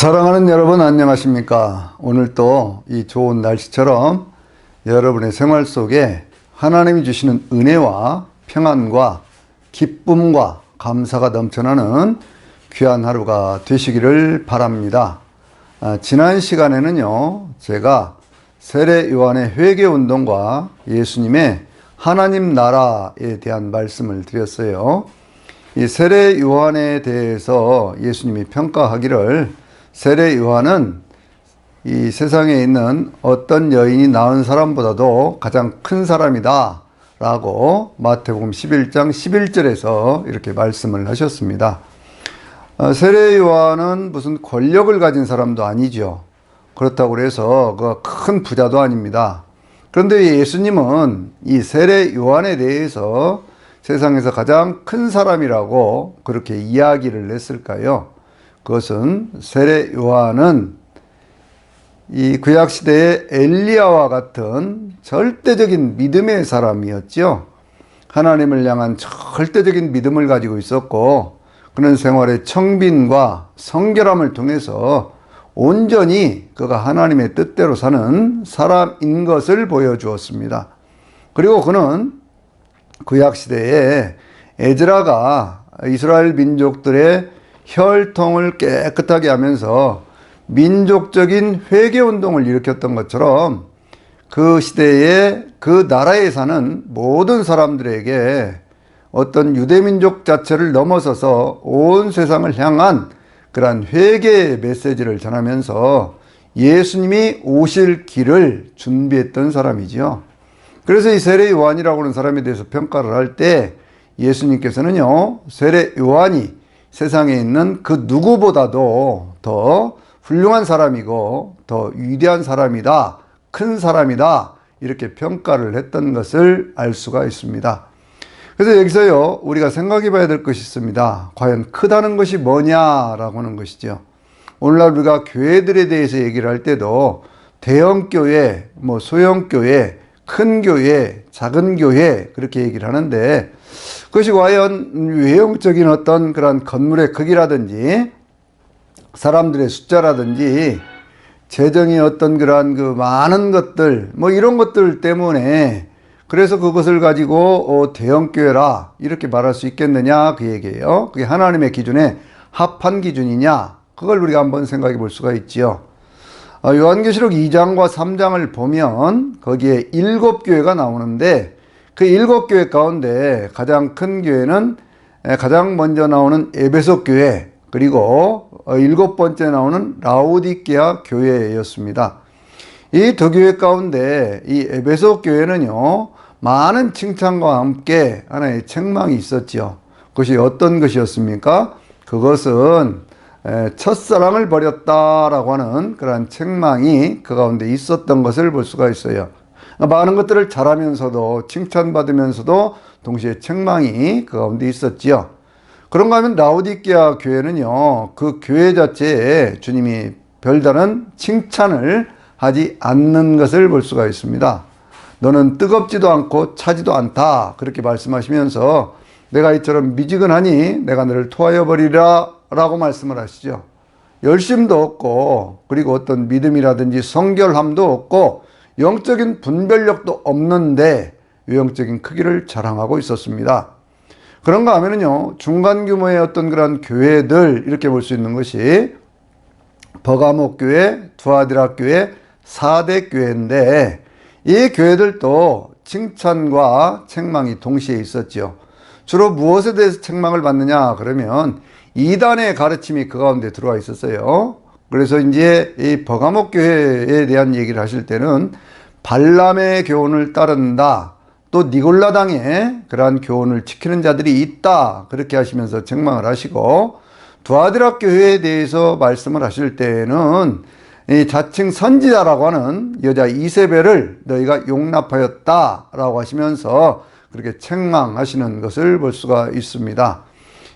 사랑하는 여러분, 안녕하십니까? 오늘 또 이 좋은 날씨처럼 여러분의 생활 속에 하나님이 주시는 은혜와 평안과 기쁨과 감사가 넘쳐나는 귀한 하루가 되시기를 바랍니다. 지난 시간에는요, 제가 세례 요한의 회개운동과 예수님의 하나님 나라에 대한 말씀을 드렸어요. 이 세례 요한에 대해서 예수님이 평가하기를 세례 요한은 이 세상에 있는 어떤 여인이 낳은 사람보다도 가장 큰 사람이다 라고 마태복음 11장 11절에서 이렇게 말씀을 하셨습니다. 세례 요한은 무슨 권력을 가진 사람도 아니죠. 그렇다고 해서 그 큰 부자도 아닙니다. 그런데 예수님은 이 세례 요한에 대해서 세상에서 가장 큰 사람이라고 그렇게 이야기를 했을까요? 그것은 세례 요한은 이 구약시대의 엘리야와 같은 절대적인 믿음의 사람이었죠. 하나님을 향한 절대적인 믿음을 가지고 있었고, 그는 생활의 청빈과 성결함을 통해서 온전히 그가 하나님의 뜻대로 사는 사람인 것을 보여주었습니다. 그리고 그는 구약시대에 에즈라가 이스라엘 민족들의 혈통을 깨끗하게 하면서 민족적인 회개운동을 일으켰던 것처럼 그 시대에 그 나라에 사는 모든 사람들에게 어떤 유대민족 자체를 넘어서서 온 세상을 향한 그러한 회개의 메시지를 전하면서 예수님이 오실 길을 준비했던 사람이지요. 그래서 이 세례 요한이라고 하는 사람에 대해서 평가를 할 때 예수님께서는요, 세례 요한이 세상에 있는 그 누구보다도 더 훌륭한 사람이고 더 위대한 사람이다, 큰 사람이다, 이렇게 평가를 했던 것을 알 수가 있습니다. 그래서 여기서요, 우리가 생각해 봐야 될 것이 있습니다. 과연 크다는 것이 뭐냐라고 하는 것이죠. 오늘날 우리가 교회들에 대해서 얘기를 할 때도 대형 교회, 소형 교회, 큰 교회, 작은 교회, 그렇게 얘기를 하는데, 그것이 과연 외형적인 어떤 그런 건물의 크기라든지 사람들의 숫자라든지 재정의 어떤 그러한 그 많은 것들, 이런 것들 때문에 그래서 그것을 가지고 대형 교회라 이렇게 말할 수 있겠느냐, 그 얘기예요. 그게 하나님의 기준에 합한 기준이냐, 그걸 우리가 한번 생각해 볼 수가 있지요. 요한계시록 2장과 3장을 보면 거기에 7교회가 나오는데, 그 7교회 가운데 가장 큰 교회는 가장 먼저 나오는 에베소 교회, 그리고 7번째 나오는 라오디게아 교회였습니다. 이 두 교회 가운데 이 에베소 교회는요, 많은 칭찬과 함께 하나의 책망이 있었죠. 그것이 어떤 것이었습니까? 그것은 첫사랑을 버렸다라고 하는 그러한 책망이 그 가운데 있었던 것을 볼 수가 있어요. 많은 것들을 잘하면서도 칭찬받으면서도 동시에 책망이 그 가운데 있었지요. 그런가 하면 라오디게아 교회는요, 그 교회 자체에 주님이 별다른 칭찬을 하지 않는 것을 볼 수가 있습니다. 너는 뜨겁지도 않고 차지도 않다, 그렇게 말씀하시면서 내가 이처럼 미지근하니 내가 너를 토하여 버리라 라고 말씀을 하시죠. 열심도 없고, 그리고 어떤 믿음이라든지 성결함도 없고, 영적인 분별력도 없는데 외형적인 크기를 자랑하고 있었습니다. 그런가 하면은요, 중간 규모의 어떤 그런 교회들, 이렇게 볼 수 있는 것이 버가모 교회, 두아디라 교회, 사대 교회인데, 이 교회들도 칭찬과 책망이 동시에 있었죠. 주로 무엇에 대해서 책망을 받느냐 그러면 이단의 가르침이 그 가운데 들어와 있었어요. 그래서 이제 이 버가모 교회에 대한 얘기를 하실 때는 발람의 교훈을 따른다, 또 니골라당의 그러한 교훈을 지키는 자들이 있다, 그렇게 하시면서 책망을 하시고, 두아디라 교회에 대해서 말씀을 하실 때는 이 자칭 선지자라고 하는 여자 이세벨을 너희가 용납하였다라고 하시면서 그렇게 책망하시는 것을 볼 수가 있습니다.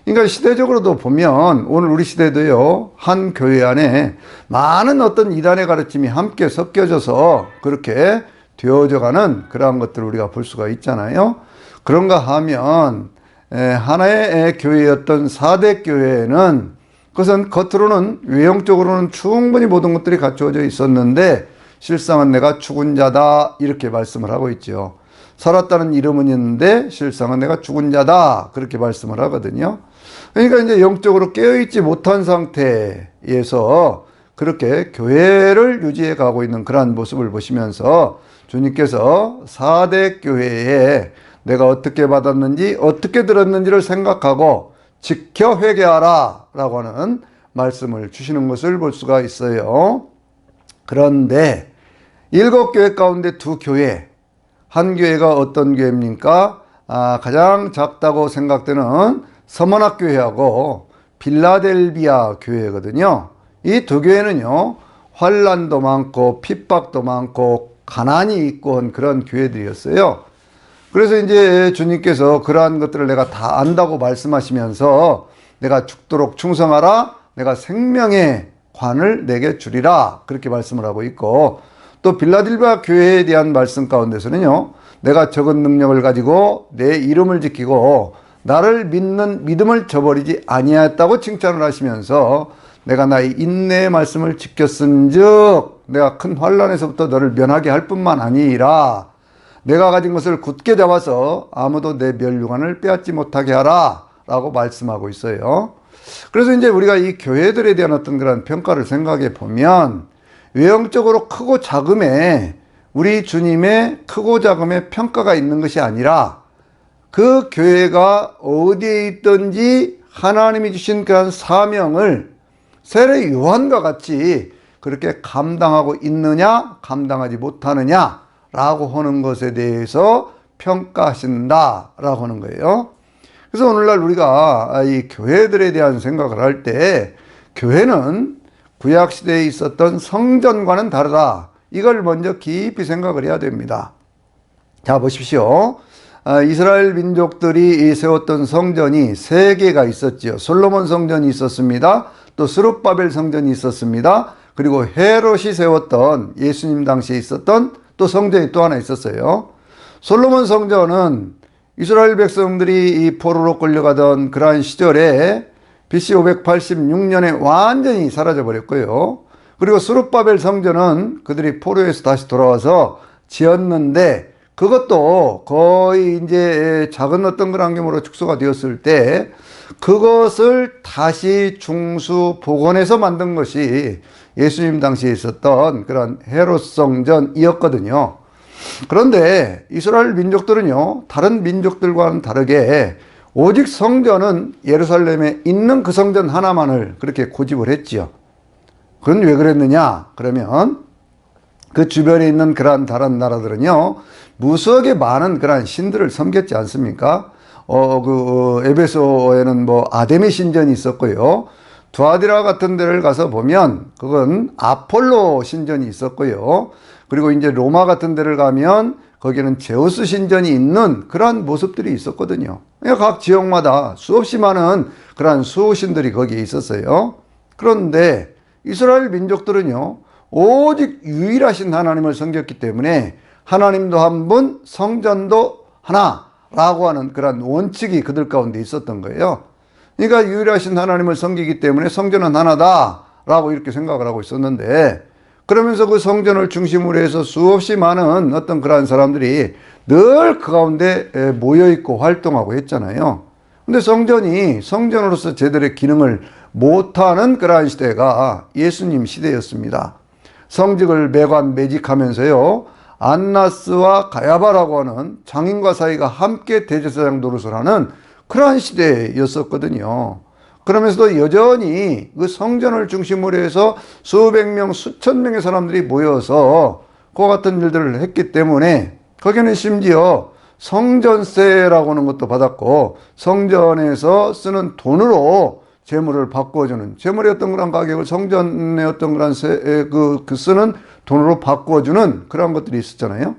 그러니까 시대적으로도 보면 오늘 우리 시대도요, 한 교회 안에 많은 어떤 이단의 가르침이 함께 섞여져서 그렇게 되어져가는 그러한 것들을 우리가 볼 수가 있잖아요. 그런가 하면 하나의 교회였던 사대 교회는 그것은 겉으로는 외형적으로는 충분히 모든 것들이 갖추어져 있었는데 실상은 내가 죽은 자다 이렇게 말씀을 하고 있죠. 살았다는 이름은 있는데 실상은 내가 죽은 자다 그렇게 말씀을 하거든요. 그러니까 이제 영적으로 깨어있지 못한 상태에서 그렇게 교회를 유지해 가고 있는 그러한 모습을 보시면서 주님께서 4대 교회에 내가 어떻게 받았는지 어떻게 들었는지를 생각하고 지켜 회개하라 라고 하는 말씀을 주시는 것을 볼 수가 있어요. 그런데 7교회 가운데 2교회, 한 교회가 어떤 교회입니까? 가장 작다고 생각되는 서머낙교회하고 빌라델비아 교회거든요. 이 2교회는요, 환난도 많고 핍박도 많고 가난이 있고 한 그런 교회들이었어요. 그래서 이제 주님께서 그러한 것들을 내가 다 안다고 말씀하시면서 내가 죽도록 충성하라, 내가 생명의 관을 내게 주리라 그렇게 말씀을 하고 있고, 또 빌라델비아 교회에 대한 말씀 가운데서는요, 내가 적은 능력을 가지고 내 이름을 지키고 나를 믿는 믿음을 저버리지 아니하였다고 칭찬을 하시면서 내가 나의 인내의 말씀을 지켰은즉 내가 큰 환난에서부터 너를 면하게 할 뿐만 아니라 내가 가진 것을 굳게 잡아서 아무도 내 멸류관을 빼앗지 못하게 하라 라고 말씀하고 있어요. 그래서 이제 우리가 이 교회들에 대한 어떤 그런 평가를 생각해 보면 외형적으로 크고 작음에 우리 주님의 크고 작음의 평가가 있는 것이 아니라 그 교회가 어디에 있든지 하나님이 주신 그런 사명을 세례 요한과 같이 그렇게 감당하고 있느냐 감당하지 못하느냐 라고 하는 것에 대해서 평가하신다 라고 하는 거예요. 그래서 오늘날 우리가 이 교회들에 대한 생각을 할 때 교회는 구약시대에 있었던 성전과는 다르다, 이걸 먼저 깊이 생각을 해야 됩니다. 자, 보십시오. 이스라엘 민족들이 세웠던 성전이 3개가 있었죠. 솔로몬 성전이 있었습니다. 또 스룹바벨 성전이 있었습니다. 그리고 헤롯이 세웠던 예수님 당시에 있었던 또 성전이 또 하나 있었어요. 솔로몬 성전은 이스라엘 백성들이 이 포로로 끌려가던 그러한 시절에 BC 586년에 완전히 사라져 버렸고요. 그리고 스룹바벨 성전은 그들이 포로에서 다시 돌아와서 지었는데 그것도 거의 이제 작은 어떤 그런 규모로 축소가 되었을 때 그것을 다시 중수 복원해서 만든 것이 예수님 당시에 있었던 그런 헤롯 성전이었거든요. 그런데 이스라엘 민족들은요, 다른 민족들과는 다르게 오직 성전은 예루살렘에 있는 그 성전 하나만을 그렇게 고집을 했지요. 그건 왜 그랬느냐? 그러면 그 주변에 있는 그러한 다른 나라들은요, 무수하게 많은 그러한 신들을 섬겼지 않습니까? 에베소에는 뭐 아데미 신전이 있었고요. 두아디라 같은 데를 가서 보면 그건 아폴로 신전이 있었고요. 그리고 이제 로마 같은 데를 가면 거기는 제우스 신전이 있는 그러한 모습들이 있었거든요. 그러니까 각 지역마다 수없이 많은 그러한 수호신들이 거기에 있었어요. 그런데 이스라엘 민족들은요, 오직 유일하신 하나님을 섬겼기 때문에 하나님도 한 분, 성전도 하나라고 하는 그런 원칙이 그들 가운데 있었던 거예요. 그러니까 유일하신 하나님을 섬기기 때문에 성전은 하나다라고 이렇게 생각을 하고 있었는데, 그러면서 그 성전을 중심으로 해서 수없이 많은 어떤 그러한 사람들이 늘 그 가운데 모여있고 활동하고 했잖아요. 근데 성전이 성전으로서 제대로 기능을 못하는 그러한 시대가 예수님 시대였습니다. 성직을 매직하면서요, 안나스와 가야바라고 하는 장인과 사이가 함께 대제사장 노릇을 하는 그러한 시대였었거든요. 그러면서도 여전히 그 성전을 중심으로 해서 수백 명, 수천 명의 사람들이 모여서 그와 같은 일들을 했기 때문에 거기는 심지어 성전세라고 하는 것도 받았고 성전에서 쓰는 돈으로 재물을 바꿔주는, 재물의 어떤 그런 가격을 성전의 어떤 그런 쓰는 돈으로 바꿔주는 그런 것들이 있었잖아요.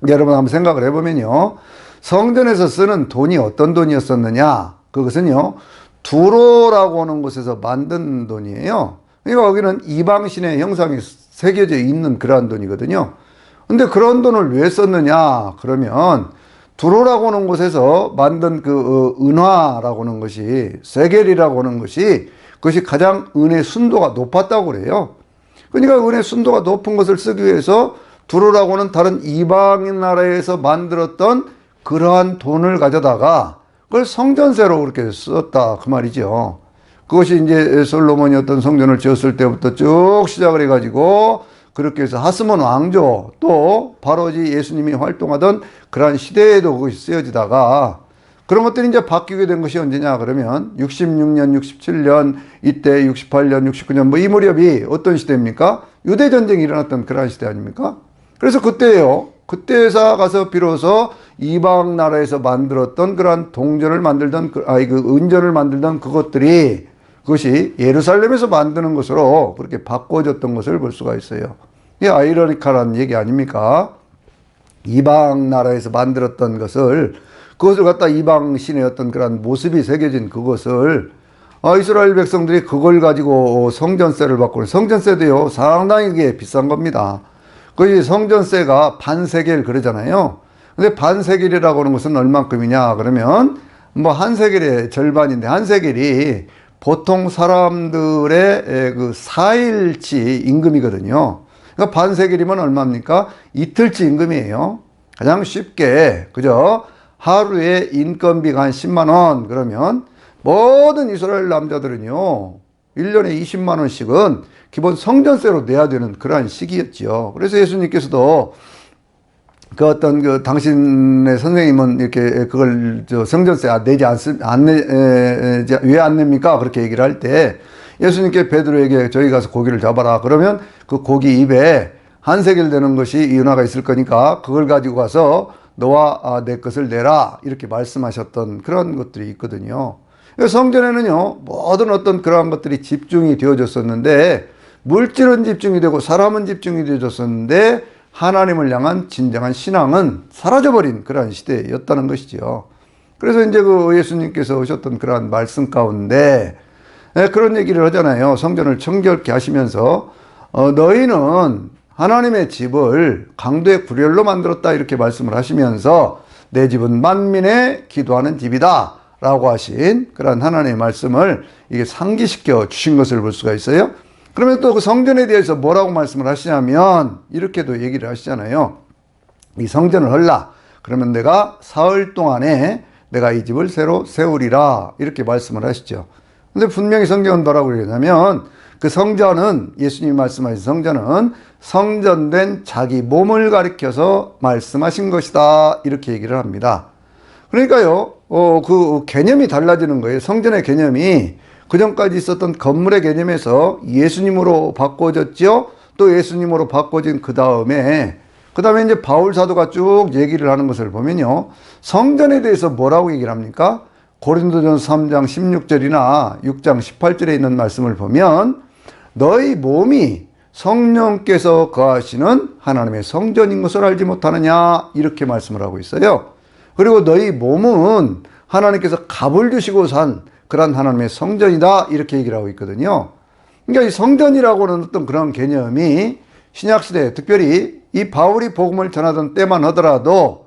여러분 한번 생각을 해보면요, 성전에서 쓰는 돈이 어떤 돈이었었느냐? 그것은요, 두로라고 하는 곳에서 만든 돈이에요. 그러니까 거기는 이방신의 형상이 새겨져 있는 그러한 돈이거든요. 근데 그런 돈을 왜 썼느냐? 그러면 두로라고 하는 곳에서 만든 그 은화라고 하는 것이, 세겔이라고 하는 것이 그것이 가장 은혜 순도가 높았다고 그래요. 그러니까 은혜 순도가 높은 것을 쓰기 위해서 두루라고는 다른 이방인 나라에서 만들었던 그러한 돈을 가져다가 그걸 성전세로 그렇게 썼다 그 말이죠. 그것이 이제 솔로몬이 어떤 성전을 지었을 때부터 쭉 시작을 해가지고 그렇게 해서 하스몬 왕조 또 바로 예수님이 활동하던 그러한 시대에도 그것이 쓰여지다가 그런 것들이 이제 바뀌게 된 것이 언제냐 그러면 66년, 67년, 이때 68년, 69년 뭐 이 무렵이 어떤 시대입니까? 유대전쟁이 일어났던 그러한 시대 아닙니까? 그래서 그때요. 그때에서 가서 비로소 이방 나라에서 만들었던 그러한 동전을 만들던 그 은전을 만들던 그것이 예루살렘에서 만드는 것으로 그렇게 바꿔졌던 것을 볼 수가 있어요. 이게 아이러니컬한 얘기 아닙니까? 이방 나라에서 만들었던 그것을 갖다 이방 신의 어떤 그런 모습이 새겨진 그것을 이스라엘 백성들이 그걸 가지고 성전세를 받고 성전세도요 상당히 비싼 겁니다. 그 성전세가 반세겔 그러잖아요. 근데 반세겔이라고 하는 것은 얼만큼이냐 그러면 뭐 한 세겔의 절반인데 한 세겔이 보통 사람들의 그 4일치 임금이거든요. 그러니까 반세겔이면 얼마입니까? 이틀치 임금이에요. 가장 쉽게 그죠? 하루에 인건비가 한 10만 원 그러면 모든 이스라엘 남자들은요 1년에 20만 원씩은 기본 성전세로 내야 되는 그러한 시기였죠. 그래서 예수님께서도 그 어떤 그 당신의 선생님은 이렇게 그걸 성전세 왜 안 냅니까? 그렇게 얘기를 할 때 예수님께 베드로에게 저희 가서 고기를 잡아라. 그러면 그 고기 입에 한 세겔 되는 것이 이은하가 있을 거니까 그걸 가지고 가서 너와 내 것을 내라. 이렇게 말씀하셨던 그런 것들이 있거든요. 성전에는요, 모든 어떤 그러한 것들이 집중이 되어졌었는데, 물질은 집중이 되고 사람은 집중이 되어졌었는데, 하나님을 향한 진정한 신앙은 사라져버린 그러한 시대였다는 것이죠. 그래서 이제 그 예수님께서 오셨던 그러한 말씀 가운데, 그런 얘기를 하잖아요. 성전을 정결케 하시면서, 너희는 하나님의 집을 강도의 구렬로 만들었다 이렇게 말씀을 하시면서 내 집은 만민의 기도하는 집이다 라고 하신 그런 하나님의 말씀을 이게 상기시켜 주신 것을 볼 수가 있어요. 그러면 또 그 성전에 대해서 뭐라고 말씀을 하시냐면 이렇게도 얘기를 하시잖아요. 이 성전을 헐라. 그러면 내가 사흘 동안에 내가 이 집을 새로 세우리라 이렇게 말씀을 하시죠. 근데 분명히 성경은 뭐라고 그러냐면 그 성전은 예수님이 말씀하신 성전은 성전된 자기 몸을 가리켜서 말씀하신 것이다 이렇게 얘기를 합니다. 그러니까요 그 개념이 달라지는 거예요. 성전의 개념이 그전까지 있었던 건물의 개념에서 예수님으로 바꿔졌죠. 또 예수님으로 바꿔진 그 다음에 이제 바울 사도가 쭉 얘기를 하는 것을 보면요 성전에 대해서 뭐라고 얘기를 합니까? 고린도전서 3장 16절이나 6장 18절에 있는 말씀을 보면 너희 몸이 성령께서 거하시는 하나님의 성전인 것을 알지 못하느냐 이렇게 말씀을 하고 있어요. 그리고 너희 몸은 하나님께서 값을 주시고 산 그런 하나님의 성전이다 이렇게 얘기를 하고 있거든요. 그러니까 이 성전이라고 하는 어떤 그런 개념이 신약시대에 특별히 이 바울이 복음을 전하던 때만 하더라도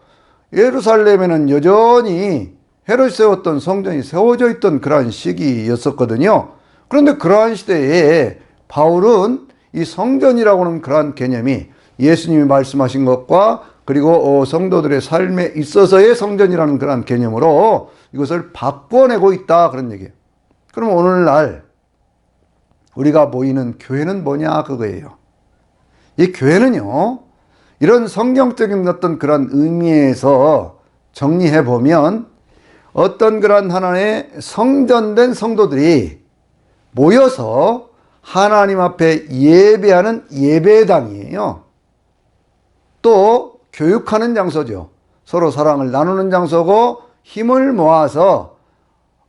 예루살렘에는 여전히 헤롯이 세웠던 성전이 세워져 있던 그러한 시기였었거든요. 그런데 그러한 시대에 바울은 이 성전이라고 하는 그러한 개념이 예수님이 말씀하신 것과 그리고 성도들의 삶에 있어서의 성전이라는 그러한 개념으로 이것을 바꿔내고 있다 그런 얘기예요. 그럼 오늘날 우리가 모이는 교회는 뭐냐 그거예요. 이 교회는요 이런 성경적인 어떤 그런 의미에서 정리해 보면 어떤 그런 하나의 성전된 성도들이 모여서 하나님 앞에 예배하는 예배당이에요. 또 교육하는 장소죠. 서로 사랑을 나누는 장소고 힘을 모아서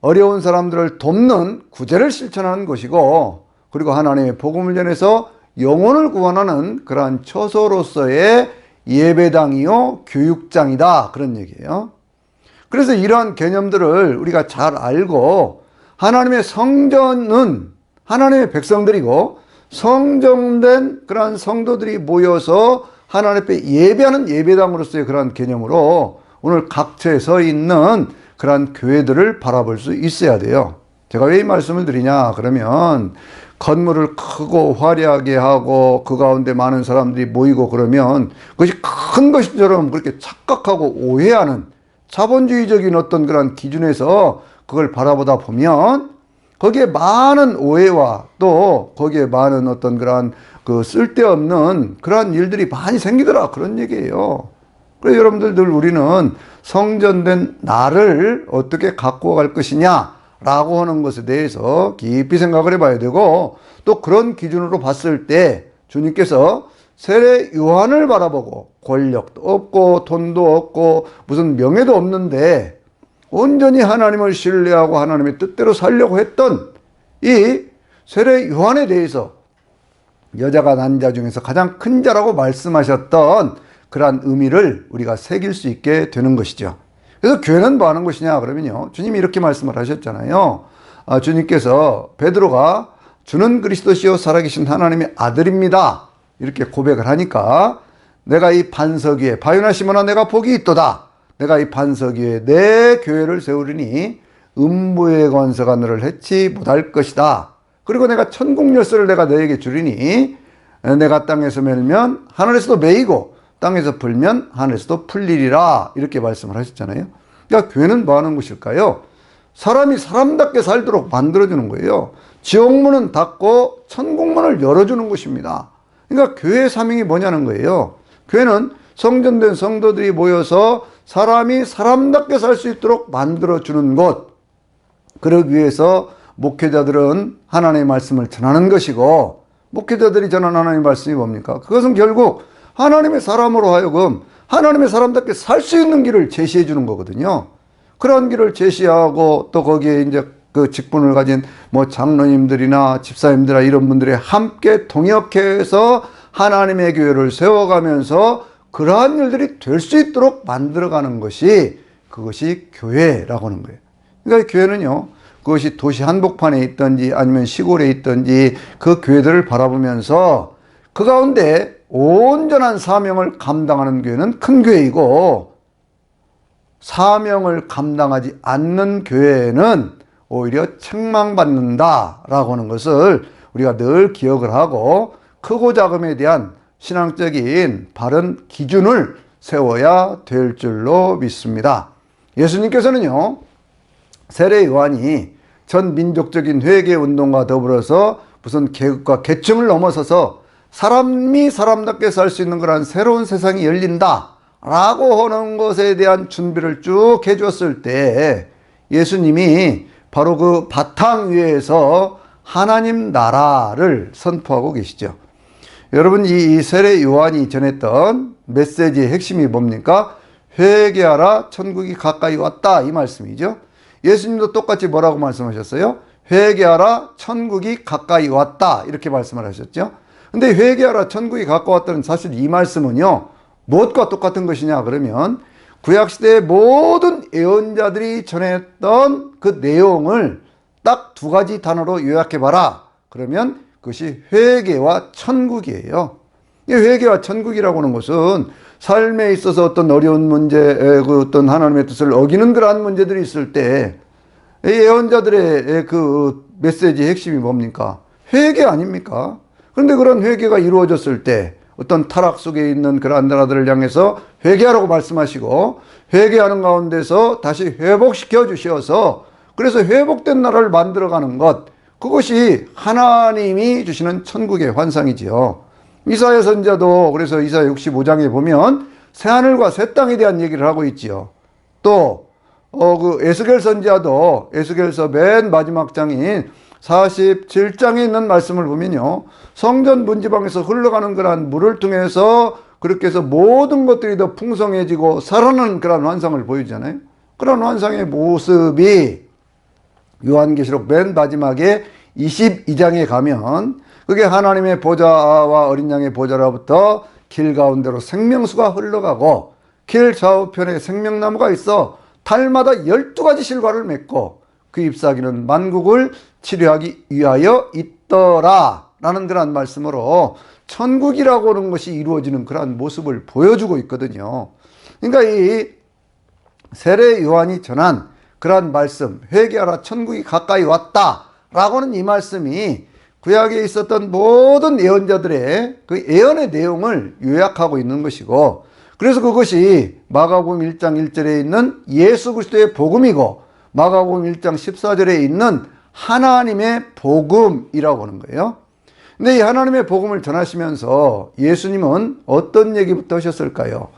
어려운 사람들을 돕는 구제를 실천하는 것이고 그리고 하나님의 복음을 전해서 영혼을 구원하는 그러한 처소로서의 예배당이요 교육장이다 그런 얘기예요. 그래서 이러한 개념들을 우리가 잘 알고 하나님의 성전은 하나님의 백성들이고 성전된 그러한 성도들이 모여서 하나님 앞에 예배하는 예배당으로서의 그러한 개념으로 오늘 각처에 서 있는 그러한 교회들을 바라볼 수 있어야 돼요. 제가 왜 이 말씀을 드리냐 그러면 건물을 크고 화려하게 하고 그 가운데 많은 사람들이 모이고 그러면 그것이 큰 것처럼 그렇게 착각하고 오해하는 자본주의적인 어떤 그런 기준에서 그걸 바라보다 보면 거기에 많은 오해와 또 거기에 많은 어떤 그런 그 쓸데없는 그러한 일들이 많이 생기더라 그런 얘기예요. 그래서 여러분들 늘 우리는 성전된 나를 어떻게 갖고 갈 것이냐 라고 하는 것에 대해서 깊이 생각을 해봐야 되고 또 그런 기준으로 봤을 때 주님께서 세례 요한을 바라보고 권력도 없고 돈도 없고 무슨 명예도 없는데 온전히 하나님을 신뢰하고 하나님의 뜻대로 살려고 했던 이 세례 요한에 대해서 여자가 난 자 중에서 가장 큰 자라고 말씀하셨던 그러한 의미를 우리가 새길 수 있게 되는 것이죠. 그래서 교회는 뭐 하는 것이냐 그러면요, 주님이 이렇게 말씀을 하셨잖아요. 주님께서 베드로가 주는 그리스도시요 살아계신 하나님의 아들입니다 이렇게 고백을 하니까 내가 이 반석 위에 바요나 시몬아 내가 복이 있도다. 내가 이 반석 위에 내 교회를 세우리니 음부의 권세가 너를 해치 못할 것이다. 그리고 내가 천국 열쇠를 내가 너에게 주리니 내가 땅에서 매면 하늘에서도 매이고 땅에서 풀면 하늘에서도 풀리리라 이렇게 말씀을 하셨잖아요. 그러니까 교회는 뭐 하는 것일까요? 사람이 사람답게 살도록 만들어주는 거예요. 지옥문은 닫고 천국문을 열어주는 것입니다. 그러니까 교회의 사명이 뭐냐는 거예요. 교회는 성전된 성도들이 모여서 사람이 사람답게 살 수 있도록 만들어주는 곳. 그러기 위해서 목회자들은 하나님의 말씀을 전하는 것이고 목회자들이 전하는 하나님의 말씀이 뭡니까? 그것은 결국 하나님의 사람으로 하여금 하나님의 사람답게 살 수 있는 길을 제시해 주는 거거든요. 그런 길을 제시하고 또 거기에 이제 그 직분을 가진 뭐 장로님들이나 집사님들이나 이런 분들이 함께 동역해서 하나님의 교회를 세워가면서 그러한 일들이 될 수 있도록 만들어가는 것이 그것이 교회라고 하는 거예요. 그러니까 교회는요, 그것이 도시 한복판에 있든지 아니면 시골에 있든지 그 교회들을 바라보면서 그 가운데 온전한 사명을 감당하는 교회는 큰 교회이고 사명을 감당하지 않는 교회는 오히려 책망받는다라고 하는 것을 우리가 늘 기억을 하고 크고 작음에 대한 신앙적인 바른 기준을 세워야 될 줄로 믿습니다. 예수님께서는요, 세례 요한이 전 민족적인 회개 운동과 더불어서 무슨 계급과 계층을 넘어서서 사람이 사람답게 살 수 있는 그런 새로운 세상이 열린다 라고 하는 것에 대한 준비를 쭉 해주었을 때 예수님이 바로 그 바탕 위에서 하나님 나라를 선포하고 계시죠. 여러분, 이 세례 요한이 전했던 메시지의 핵심이 뭡니까? 회개하라, 천국이 가까이 왔다, 이 말씀이죠. 예수님도 똑같이 뭐라고 말씀하셨어요? 회개하라, 천국이 가까이 왔다, 이렇게 말씀을 하셨죠. 근데 회개하라, 천국이 가까웠다는 사실 이 말씀은요, 무엇과 똑같은 것이냐 그러면 구약시대의 모든 예언자들이 전했던 그 내용을 딱 두 가지 단어로 요약해봐라 그러면 그것이 회개와 천국이에요. 이 회개와 천국이라고 하는 것은 삶에 있어서 어떤 어려운 문제, 그 어떤 하나님의 뜻을 어기는 그러한 문제들이 있을 때 예언자들의 그 메시지의 핵심이 뭡니까? 회개 아닙니까? 그런데 그런 회개가 이루어졌을 때 어떤 타락 속에 있는 그러한 나라들을 향해서 회개하라고 말씀하시고 회개하는 가운데서 다시 회복시켜 주셔서 그래서 회복된 나라를 만들어가는 것, 그것이 하나님이 주시는 천국의 환상이지요. 이사야 선지자도 그래서 이사야 65장에 보면 새하늘과 새 땅에 대한 얘기를 하고 있지요. 또 그 에스겔 선지자도 에스겔서 맨 마지막 장인 47장에 있는 말씀을 보면요, 성전 문지방에서 흘러가는 그러한 물을 통해서 그렇게 해서 모든 것들이 더 풍성해지고 살아나는 그런 환상을 보이잖아요. 그런 환상의 모습이 요한계시록 맨 마지막에 22장에 가면 그게 하나님의 보좌와 어린 양의 보좌로부터 길 가운데로 생명수가 흘러가고 길 좌우편에 생명나무가 있어 달마다 12가지 실과를 맺고 그 잎사귀는 만국을 치료하기 위하여 있더라 라는 그런 말씀으로 천국이라고 하는 것이 이루어지는 그런 모습을 보여주고 있거든요. 그러니까 이 세례 요한이 전한 그러한 말씀, 회개하라 천국이 가까이 왔다 라고는 이 말씀이 구약에 있었던 모든 예언자들의 그 예언의 내용을 요약하고 있는 것이고, 그래서 그것이 마가복음 1장 1절에 있는 예수 그리스도의 복음이고 마가복음 1장 14절에 있는 하나님의 복음이라고 하는 거예요. 근데 이 하나님의 복음을 전하시면서 예수님은 어떤 얘기부터 하셨을까요?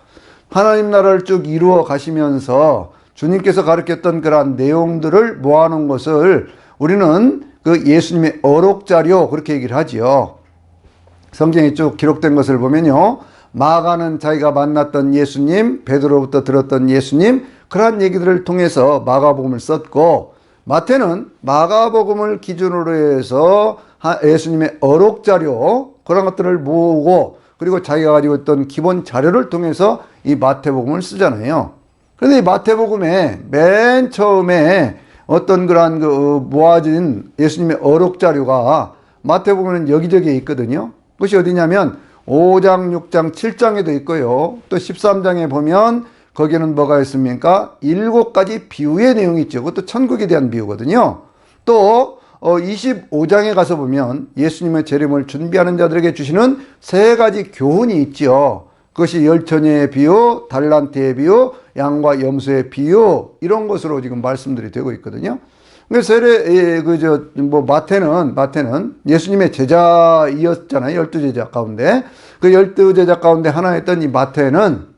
하나님 나라를 쭉 이루어 가시면서 주님께서 가르쳤던 그러한 내용들을 모아놓은 것을 우리는 그 예수님의 어록자료 그렇게 얘기를 하지요. 성경에 쭉 기록된 것을 보면요, 마가는 자기가 만났던 예수님, 베드로부터 들었던 예수님, 그러한 얘기들을 통해서 마가복음을 썼고, 마태는 마가복음을 기준으로 해서 예수님의 어록자료 그런 것들을 모으고, 그리고 자기가 가지고 있던 기본 자료를 통해서 이 마태복음을 쓰잖아요. 그런데 이 마태복음에 맨 처음에 어떤 그러한 모아진 예수님의 어록자료가 마태복음은 여기저기에 있거든요. 그것이 어디냐면 5장, 6장, 7장에도 있고요. 또 13장에 보면 거기에는 뭐가 있습니까? 7가지 비유의 내용이 있죠. 그것도 천국에 대한 비유거든요. 또 25장에 가서 보면 예수님의 재림을 준비하는 자들에게 주시는 3가지 교훈이 있죠. 그것이 열처녀의 비유, 달란트의 비유, 양과 염소의 비유, 이런 것으로 지금 말씀들이 되고 있거든요. 그래서 마태는 예수님의 제자이었잖아요. 12제자 가운데. 그 12제자 가운데 하나였던 이 마태는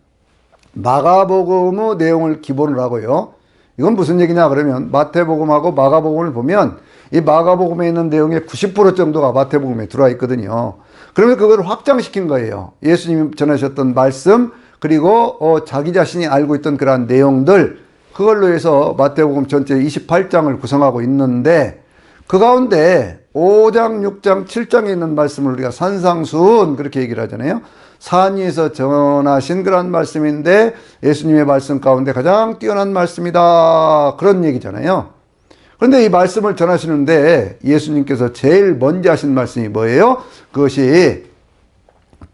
마가복음의 내용을 기본으로 하고요. 이건 무슨 얘기냐 그러면 마태복음하고 마가복음을 보면 이 마가복음에 있는 내용의 90% 정도가 마태복음에 들어와 있거든요. 그러면 그걸 확장시킨 거예요. 예수님이 전하셨던 말씀, 그리고 자기 자신이 알고 있던 그러한 내용들, 그걸로 해서 마태복음 전체 28장을 구성하고 있는데, 그 가운데 5장, 6장, 7장에 있는 말씀을 우리가 산상수훈 그렇게 얘기를 하잖아요. 산 위에서 전하신 그런 말씀인데 예수님의 말씀 가운데 가장 뛰어난 말씀이다, 그런 얘기잖아요. 그런데 이 말씀을 전하시는데 예수님께서 제일 먼저 하신 말씀이 뭐예요? 그것이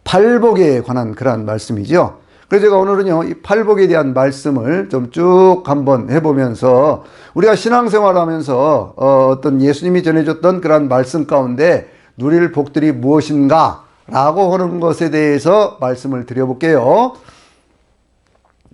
팔복에 관한 그런 말씀이죠. 그래서 제가 오늘은요, 이 팔복에 대한 말씀을 좀 쭉 한번 해보면서 우리가 신앙생활 하면서 어떤 예수님이 전해줬던 그런 말씀 가운데 누릴 복들이 무엇인가 라고 하는 것에 대해서 말씀을 드려볼게요.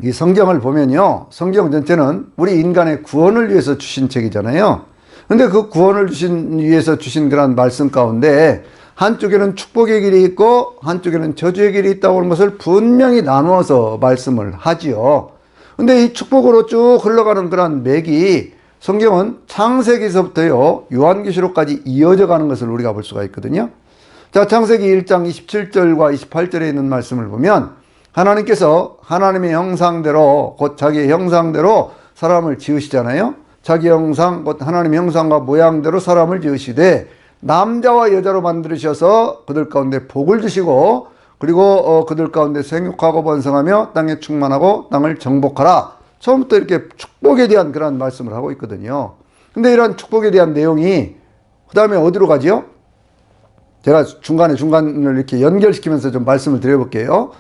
이 성경을 보면요, 성경 전체는 우리 인간의 구원을 위해서 주신 책이잖아요. 근데 그 구원을 위해서 주신 그런 말씀 가운데 한쪽에는 축복의 길이 있고 한쪽에는 저주의 길이 있다고 하는 것을 분명히 나누어서 말씀을 하지요. 근데 이 축복으로 쭉 흘러가는 그런 맥이 성경은 창세기서부터요, 요한계시록까지 이어져 가는 것을 우리가 볼 수가 있거든요. 자, 창세기 1장 27절과 28절에 있는 말씀을 보면 하나님께서 하나님의 형상대로, 곧 자기의 형상대로 사람을 지으시잖아요. 자기 형상, 곧 하나님의 형상과 모양대로 사람을 지으시되 남자와 여자로 만드셔서 그들 가운데 복을 주시고, 그리고 그들 가운데 생육하고 번성하며 땅에 충만하고 땅을 정복하라. 처음부터 이렇게 축복에 대한 그런 말씀을 하고 있거든요. 근데 이런 축복에 대한 내용이 그 다음에 어디로 가지요? 제가 중간을 이렇게 연결시키면서 좀 말씀을 드려볼게요.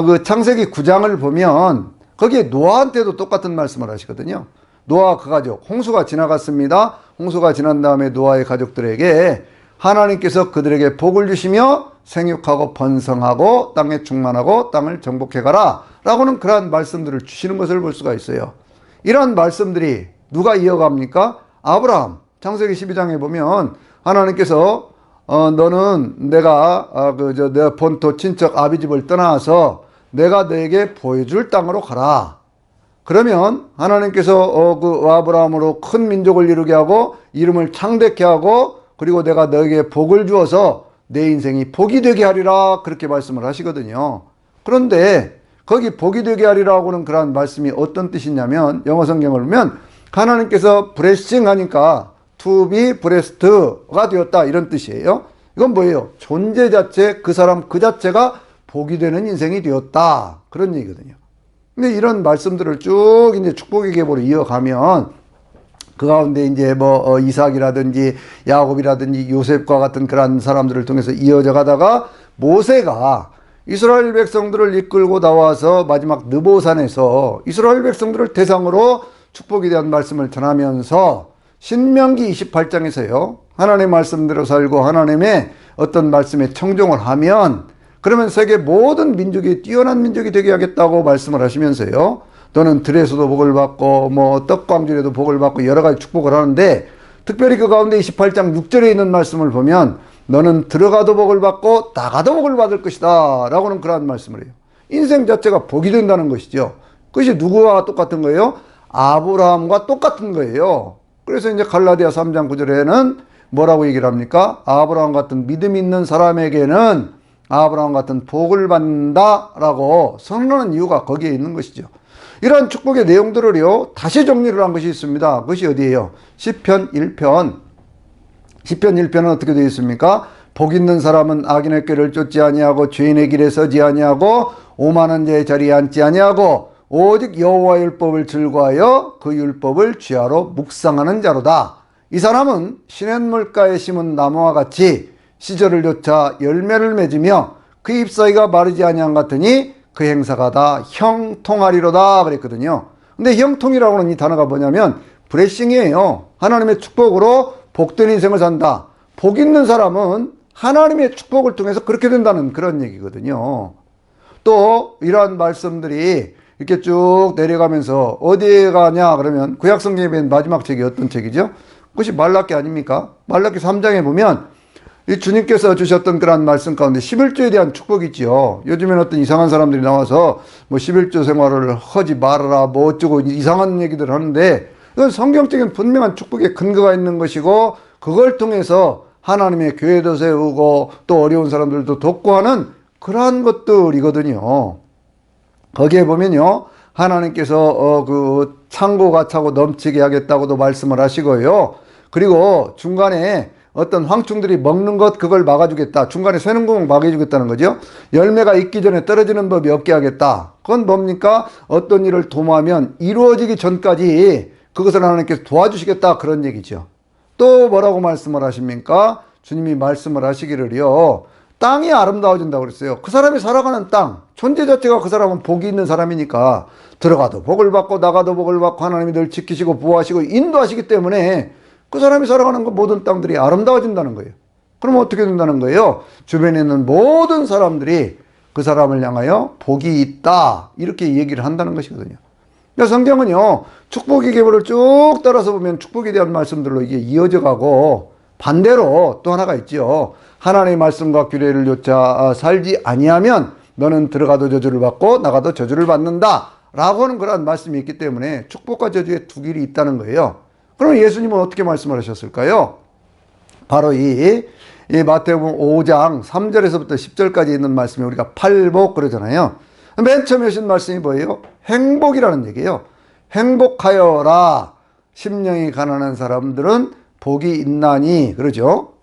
그 창세기 9장을 보면 거기에 노아한테도 똑같은 말씀을 하시거든요. 노아 그 가족, 홍수가 지나갔습니다. 홍수가 지난 다음에 노아의 가족들에게 하나님께서 그들에게 복을 주시며 생육하고 번성하고 땅에 충만하고 땅을 정복해 가라 라고는 그러한 말씀들을 주시는 것을 볼 수가 있어요. 이러한 말씀들이 누가 이어갑니까? 아브라함. 창세기 12장에 보면 하나님께서 너는 내가 내 본토 친척 아비집을 떠나서 내가 너에게 보여줄 땅으로 가라. 그러면 하나님께서 그 아브라함으로 큰 민족을 이루게 하고 이름을 창대케 하고, 그리고 내가 너에게 복을 주어서 내 인생이 복이 되게 하리라, 그렇게 말씀을 하시거든요. 그런데 거기 복이 되게 하리라고는 그런 말씀이 어떤 뜻이냐면, 영어 성경을 보면 하나님께서 브레싱 하니까 to be blessed가 되었다, 이런 뜻이에요. 이건 뭐예요? 존재 자체, 그 사람 그 자체가 복이 되는 인생이 되었다, 그런 얘기거든요. 근데 이런 말씀들을 쭉 이제 축복의 계보로 이어가면 그 가운데 이제 이삭이라든지 야곱이라든지 요셉과 같은 그런 사람들을 통해서 이어져 가다가 모세가 이스라엘 백성들을 이끌고 나와서 마지막 느보산에서 이스라엘 백성들을 대상으로 축복에 대한 말씀을 전하면서 신명기 28장에서요. 하나님의 말씀대로 살고 하나님의 어떤 말씀에 청종을 하면 그러면 세계 모든 민족이 뛰어난 민족이 되게 하겠다고 말씀을 하시면서요. 또는 들에서도 복을 받고 뭐 떡광줄에도 복을 받고 여러 가지 축복을 하는데 특별히 그 가운데 28장 6절에 있는 말씀을 보면 너는 들어가도 복을 받고 나가도 복을 받을 것이다 라고는 그러한 말씀을 해요. 인생 자체가 복이 된다는 것이죠. 그것이 누구와 똑같은 거예요? 아브라함과 똑같은 거예요. 그래서 이제 갈라디아 3장 9절에는 뭐라고 얘기를 합니까? 아브라함 같은 믿음 있는 사람에게는 아브라함 같은 복을 받는다라고 선언하는 이유가 거기에 있는 것이죠. 이러한 축복의 내용들을요 다시 정리를 한 것이 있습니다. 그것이 어디예요? 시편 1편. 시편 1편은 어떻게 되어 있습니까? 복 있는 사람은 악인의 꾀를 쫓지 아니하고 죄인의 길에 서지 아니하고 오만한 자의 자리에 앉지 아니하고 오직 여호와의 율법을 즐거워하여 그 율법을 취하로 묵상하는 자로다. 이 사람은 시냇물가에 심은 나무와 같이 시절을 쫓아 열매를 맺으며 그 잎사귀가 마르지 아니한 같으니 그 행사가 다 형통하리로다 그랬거든요. 근데 형통이라고 하는 이 단어가 뭐냐면 브레싱이에요. 하나님의 축복으로 복된 인생을 산다. 복 있는 사람은 하나님의 축복을 통해서 그렇게 된다는 그런 얘기거든요. 또 이러한 말씀들이 이렇게 쭉 내려가면서 어디에 가냐 그러면 구약성경에 맨 마지막 책이 어떤 책이죠? 그것이 말라기 아닙니까? 말라기 3장에 보면 이 주님께서 주셨던 그런 말씀 가운데 11조에 대한 축복이 있지요. 요즘엔 어떤 이상한 사람들이 나와서 뭐 11조 생활을 하지 말아라 뭐 어쩌고 이상한 얘기들을 하는데 이건 성경적인 분명한 축복의 근거가 있는 것이고 그걸 통해서 하나님의 교회도 세우고 또 어려운 사람들도 돕고 하는 그러한 것들이거든요. 거기에 보면요. 하나님께서 그 창고가 차고 넘치게 하겠다고도 말씀을 하시고요. 그리고 중간에 어떤 황충들이 먹는 것 그걸 막아주겠다. 중간에 새는 구멍 막아주겠다는 거죠. 열매가 익기 전에 떨어지는 법이 없게 하겠다. 그건 뭡니까? 어떤 일을 도모하면 이루어지기 전까지 그것을 하나님께서 도와주시겠다. 그런 얘기죠. 또 뭐라고 말씀을 하십니까? 주님이 말씀을 하시기를요. 땅이 아름다워진다고 그랬어요. 그 사람이 살아가는 땅, 존재 자체가 그 사람은 복이 있는 사람이니까 들어가도 복을 받고 나가도 복을 받고 하나님이 늘 지키시고 보호하시고 인도하시기 때문에 그 사람이 살아가는 그 모든 땅들이 아름다워진다는 거예요. 그럼 어떻게 된다는 거예요? 주변에 있는 모든 사람들이 그 사람을 향하여 복이 있다 이렇게 얘기를 한다는 것이거든요. 그러니까 성경은요 축복의 계보를 쭉 따라서 보면 축복에 대한 말씀들로 이게 이어져 가고 반대로 또 하나가 있죠. 하나님의 말씀과 규례를 좇아 살지 아니하면 너는 들어가도 저주를 받고 나가도 저주를 받는다 라고 하는 그런 말씀이 있기 때문에 축복과 저주의 두 길이 있다는 거예요. 그럼 예수님은 어떻게 말씀을 하셨을까요? 바로 이 마태복음 5장 3절에서부터 10절까지 있는 말씀이 우리가 팔복 그러잖아요. 맨 처음에 하신 말씀이 뭐예요? 행복이라는 얘기예요. 행복하여라. 심령이 가난한 사람들은 복이 있나니 그러죠.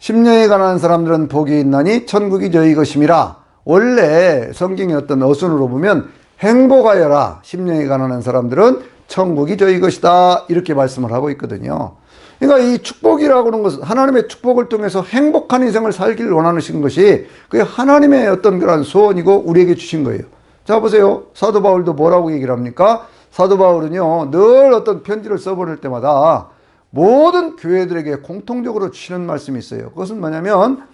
심령이 가난한 사람들은 복이 있나니 천국이 저희 것임이라. 원래 성경의 어떤 어순으로 보면 행복하여라. 심령이 가난한 사람들은 천국이 저희 것이다 이렇게 말씀을 하고 있거든요. 그러니까 이 축복이라고 하는 것은 하나님의 축복을 통해서 행복한 인생을 살기를 원하시는 것이 그게 하나님의 어떤 그런 소원이고 우리에게 주신 거예요. 자 보세요. 사도 바울도 뭐라고 얘기를 합니까? 사도 바울은요 늘 어떤 편지를 써보낼 때마다 모든 교회들에게 공통적으로 주시는 말씀이 있어요. 그것은 뭐냐면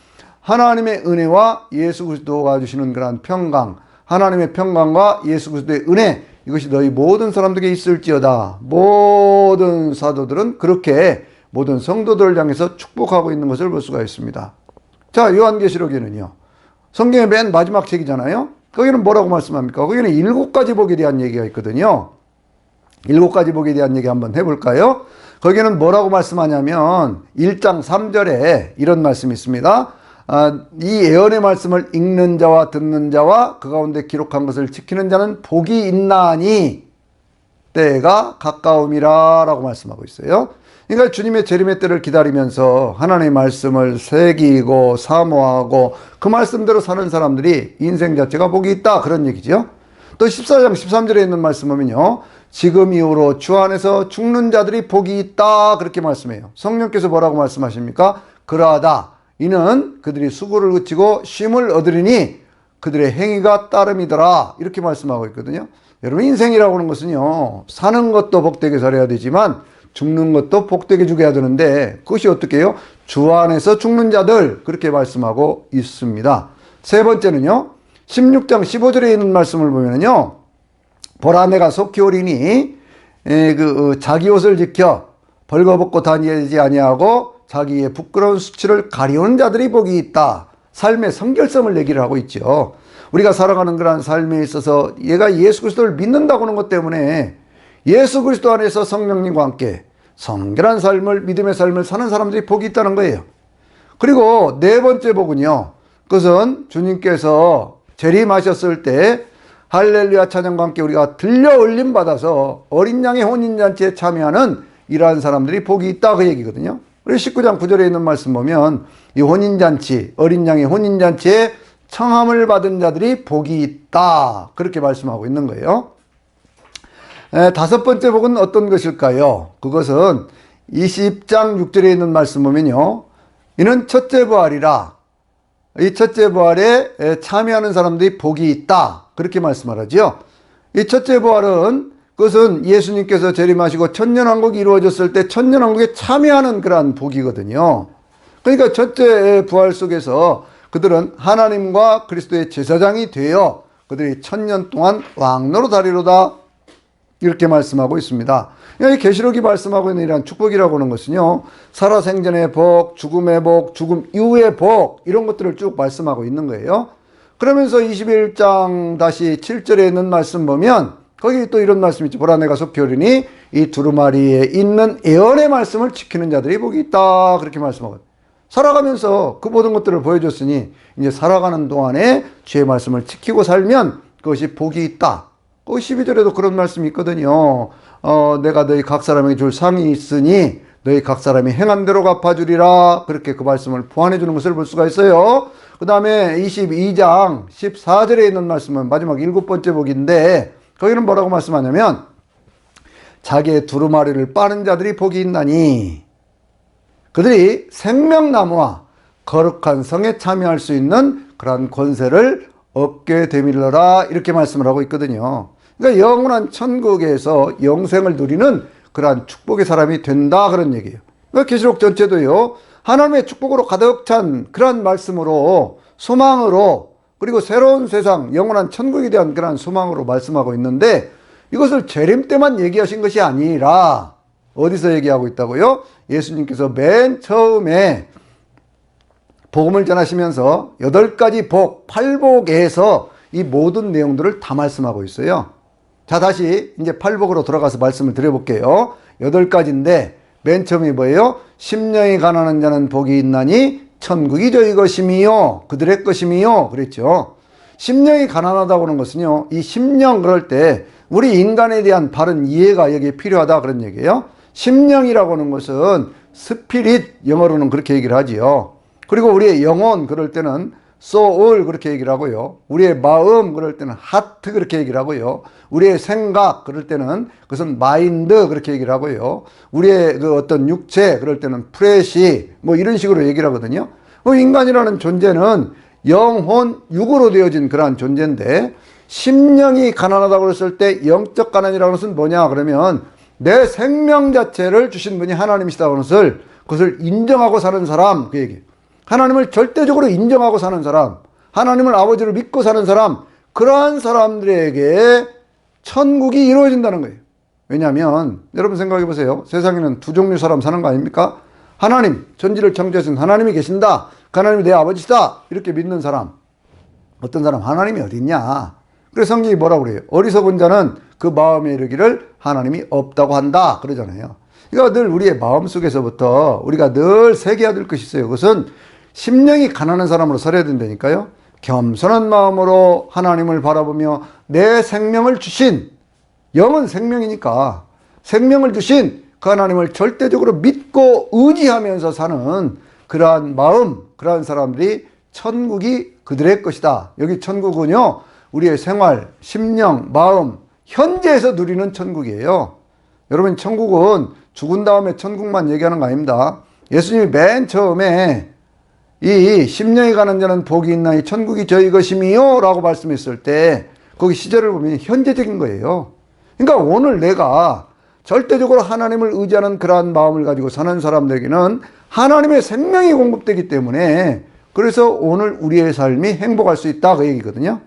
하나님의 은혜와 예수 그리스도가 주시는 그런 평강, 하나님의 평강과 예수 그리스도의 은혜 이것이 너희 모든 사람들에게 있을지어다. 모든 사도들은 그렇게 모든 성도들을 향해서 축복하고 있는 것을 볼 수가 있습니다. 자, 요한계시록에는요. 성경의 맨 마지막 책이잖아요. 거기는 뭐라고 말씀합니까? 거기는 7가지 복에 대한 얘기가 있거든요. 7가지 복에 대한 얘기 한번 해볼까요? 거기는 뭐라고 말씀하냐면 1장 3절에 이런 말씀이 있습니다. 이 예언의 말씀을 읽는 자와 듣는 자와 그 가운데 기록한 것을 지키는 자는 복이 있나니 때가 가까움이라 라고 말씀하고 있어요. 그러니까 주님의 재림의 때를 기다리면서 하나님의 말씀을 새기고 사모하고 그 말씀대로 사는 사람들이 인생 자체가 복이 있다 그런 얘기죠. 또 14장 13절에 있는 말씀 보면요. 지금 이후로 주 안에서 죽는 자들이 복이 있다 그렇게 말씀해요. 성령께서 뭐라고 말씀하십니까? 그러하다. 이는 그들이 수고를 그치고 쉼을 얻으리니 그들의 행위가 따름이더라 이렇게 말씀하고 있거든요. 여러분 인생이라고 하는 것은요, 사는 것도 복되게 살아야 되지만 죽는 것도 복되게 죽여야 되는데, 그것이 어떻게 해요? 주 안에서 죽는 자들, 그렇게 말씀하고 있습니다. 세 번째는요, 16장 15절에 있는 말씀을 보면요, 보라 내가 속히 오리니 자기 옷을 지켜 벌거벗고 다니지 아니하고 자기의 부끄러운 수치를 가리우는 자들이 복이 있다. 삶의 성결성을 얘기를 하고 있죠. 우리가 살아가는 그런 삶에 있어서 얘가 예수 그리스도를 믿는다고 하는 것 때문에 예수 그리스도 안에서 성령님과 함께 성결한 삶을, 믿음의 삶을 사는 사람들이 복이 있다는 거예요. 그리고 네 번째 복은요, 그것은 주님께서 재림하셨을 때 할렐루야 찬양과 함께 우리가 들려 올림 받아서 어린 양의 혼인잔치에 참여하는 이러한 사람들이 복이 있다, 그 얘기거든요. 그래서 19장 9절에 있는 말씀 보면 이 혼인잔치, 어린 양의 혼인잔치에 청함을 받은 자들이 복이 있다, 그렇게 말씀하고 있는 거예요. 다섯 번째 복은 어떤 것일까요? 그것은 20장 6절에 있는 말씀 보면요, 이는 첫째 부활이라. 이 첫째 부활에 참여하는 사람들이 복이 있다, 그렇게 말씀하죠. 이 첫째 부활은, 그것은 예수님께서 재림하시고 천년왕국이 이루어졌을 때 천년왕국에 참여하는 그러한 복이거든요. 그러니까 첫째 부활 속에서 그들은 하나님과 그리스도의 제사장이 되어 그들이 천년 동안 왕노로 다리로다, 이렇게 말씀하고 있습니다. 이 계시록이 말씀하고 있는 이러한 축복이라고 하는 것은요, 살아생전의 복, 죽음의 복, 죽음 이후의 복, 이런 것들을 쭉 말씀하고 있는 거예요. 그러면서 21장 다시 7절에 있는 말씀 보면 거기 또 이런 말씀이 있죠. 보라 내가 속히 오리니 이 두루마리에 있는 예언의 말씀을 지키는 자들이 복이 있다, 그렇게 말씀하거든요. 살아가면서 그 모든 것들을 보여줬으니 이제 살아가는 동안에 주의 말씀을 지키고 살면 그것이 복이 있다. 그 12절에도 그런 말씀이 있거든요. 내가 너희 각 사람에게 줄 상이 있으니 너희 각 사람이 행한 대로 갚아주리라, 그렇게 그 말씀을 보완해 주는 것을 볼 수가 있어요. 그 다음에 22장 14절에 있는 말씀은 마지막 일곱 번째 복인데, 거기는 뭐라고 말씀하냐면 자기의 두루마리를 빠는 자들이 복이 있나니 그들이 생명나무와 거룩한 성에 참여할 수 있는 그러한 권세를 얻게 되밀러라, 이렇게 말씀을 하고 있거든요. 그러니까 영원한 천국에서 영생을 누리는 그러한 축복의 사람이 된다, 그런 얘기예요. 그러니까 계시록 전체도요, 하나님의 축복으로 가득 찬 그러한 말씀으로, 소망으로, 그리고 새로운 세상, 영원한 천국에 대한 그러한 소망으로 말씀하고 있는데, 이것을 재림 때만 얘기하신 것이 아니라 어디서 얘기하고 있다고요? 예수님께서 맨 처음에 복음을 전하시면서 8가지 복, 8복에서 이 모든 내용들을 다 말씀하고 있어요. 자, 다시 이제 8복으로 돌아가서 말씀을 드려볼게요. 8가지인데 맨 처음이 뭐예요? 심령이 가난한 자는 복이 있나니 천국이 저희 것임이요 그들의 것임이요, 그랬죠. 심령이 가난하다고 하는 것은요, 이 심령, 그럴 때 우리 인간에 대한 바른 이해가 여기에 필요하다, 그런 얘기예요. 심령이라고 하는 것은 스피릿, 영어로는 그렇게 얘기를 하지요. 그리고 우리의 영혼, 그럴 때는 soul, 그렇게 얘기를 하고요. 우리의 마음, 그럴 때는 heart, 그렇게 얘기를 하고요. 우리의 생각, 그럴 때는 그것은 mind, 그렇게 얘기를 하고요. 우리의 그 어떤 육체, 그럴 때는 flesh, 뭐 이런 식으로 얘기를 하거든요. 인간이라는 존재는 영혼, 육으로 되어진 그러한 존재인데, 심령이 가난하다고 그랬을 때 영적 가난이라는 것은 뭐냐 그러면 내 생명 자체를 주신 분이 하나님이시다는 것을, 그것을 인정하고 사는 사람, 그 얘기예요. 하나님을 절대적으로 인정하고 사는 사람, 하나님을 아버지로 믿고 사는 사람, 그러한 사람들에게 천국이 이루어진다는 거예요. 왜냐하면 여러분 생각해 보세요. 세상에는 두 종류 사람 사는 거 아닙니까? 하나님, 전지를 창조하신 하나님이 계신다, 그 하나님이 내 아버지다, 이렇게 믿는 사람. 어떤 사람, 하나님이 어디 있냐. 그래서 성경이 뭐라고 그래요? 어리석은 자는 그 마음에 이르기를 하나님이 없다고 한다, 그러잖아요. 그러니까 늘 우리의 마음속에서부터 우리가 늘 새겨야 될 것이 있어요. 그것은 심령이 가난한 사람으로 살아야 된다니까요. 겸손한 마음으로 하나님을 바라보며 내 생명을 주신, 영은 생명이니까 생명을 주신 그 하나님을 절대적으로 믿고 의지하면서 사는 그러한 마음, 그러한 사람들이 천국이 그들의 것이다. 여기 천국은요, 우리의 생활, 심령, 마음, 현재에서 누리는 천국이에요. 여러분, 천국은 죽은 다음에 천국만 얘기하는 거 아닙니다. 예수님이 맨 처음에 이 심령이 가는 자는 복이 있나니 천국이 저희 것임이요 라고 말씀했을 때, 거기 시제를 보면 현재적인 거예요. 그러니까 오늘 내가 절대적으로 하나님을 의지하는 그러한 마음을 가지고 사는 사람들에게는 하나님의 생명이 공급되기 때문에 그래서 오늘 우리의 삶이 행복할 수 있다 그 얘기거든요.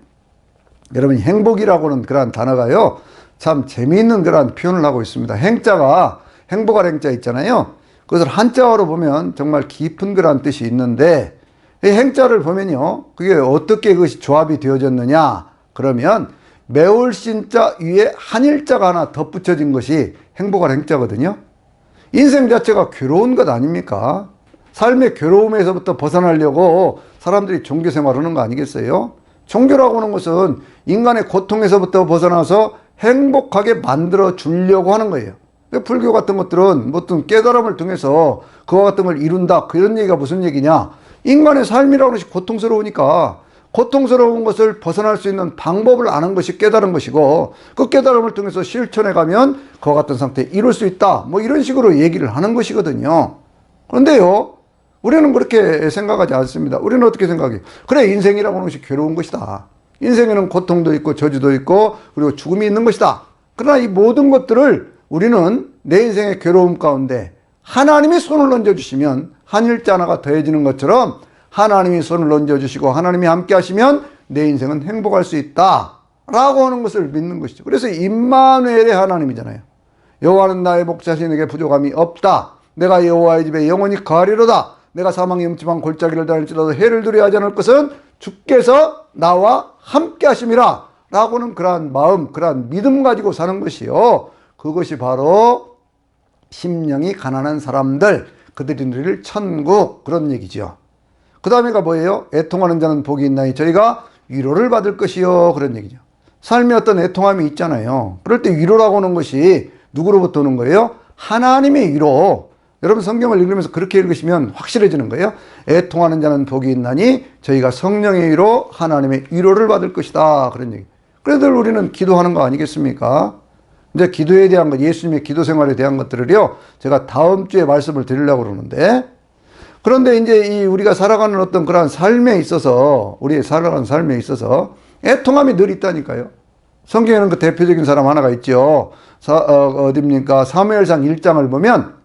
여러분 행복이라고는 그러한 단어가요 참 재미있는 그러한 표현을 하고 있습니다. 행자가 행복할 행자 있잖아요. 그것을 한자어로 보면 정말 깊은 그러한 뜻이 있는데 이 행자를 보면요 그게 어떻게 그것이 조합이 되어졌느냐 그러면 매울 신자 위에 한일자가 하나 덧붙여진 것이 행복할 행자거든요. 인생 자체가 괴로운 것 아닙니까? 삶의 괴로움에서부터 벗어나려고 사람들이 종교 생활하는 거 아니겠어요? 종교라고 하는 것은 인간의 고통에서부터 벗어나서 행복하게 만들어 주려고 하는 거예요. 불교 같은 것들은 어떤 깨달음을 통해서 그와 같은 걸 이룬다 그런 얘기가 무슨 얘기냐, 인간의 삶이라고 것이 고통스러우니까 고통스러운 것을 벗어날 수 있는 방법을 아는 것이 깨달은 것이고 그 깨달음을 통해서 실천해 가면 그와 같은 상태에 이룰 수 있다 뭐 이런 식으로 얘기를 하는 것이거든요. 그런데요 우리는 그렇게 생각하지 않습니다. 우리는 어떻게 생각해요? 그래 인생이라고 하는 것이 괴로운 것이다. 인생에는 고통도 있고 저주도 있고 그리고 죽음이 있는 것이다. 그러나 이 모든 것들을 우리는 내 인생의 괴로움 가운데 하나님이 손을 얹어주시면 한일자 하나가 더해지는 것처럼 하나님이 손을 얹어주시고 하나님이 함께 하시면 내 인생은 행복할 수 있다 라고 하는 것을 믿는 것이죠. 그래서 임마누엘의 하나님이잖아요. 여호와는 나의 목자시니 내게 부족함이 없다. 내가 여호와의 집에 영원히 거하리로다. 내가 사망의 음침한 골짜기를 다닐지라도 해를 두려워하지 않을 것은 주께서 나와 함께 하심이라 라고는 그러한 마음 그러한 믿음 가지고 사는 것이요 그것이 바로 심령이 가난한 사람들 그들이 누릴 천국 그런 얘기죠. 그 다음에가 뭐예요? 애통하는 자는 복이 있나니 저희가 위로를 받을 것이요 그런 얘기죠. 삶에 어떤 애통함이 있잖아요. 그럴 때 위로라고 하는 것이 누구로부터 오는 거예요? 하나님의 위로. 여러분 성경을 읽으면서 그렇게 읽으시면 확실해지는 거예요. 애통하는 자는 복이 있나니 저희가 성령의 위로 하나님의 위로를 받을 것이다 그런 얘기. 그래도 우리는 기도하는 거 아니겠습니까? 이제 기도에 대한 것, 예수님의 기도 생활에 대한 것들을요 제가 다음 주에 말씀을 드리려고 그러는데, 그런데 이제 이 우리가 살아가는 어떤 그러한 삶에 있어서 우리의 살아가는 삶에 있어서 애통함이 늘 있다니까요. 성경에는 그 대표적인 사람 하나가 있죠. 어딥니까? 사무엘상 1장을 보면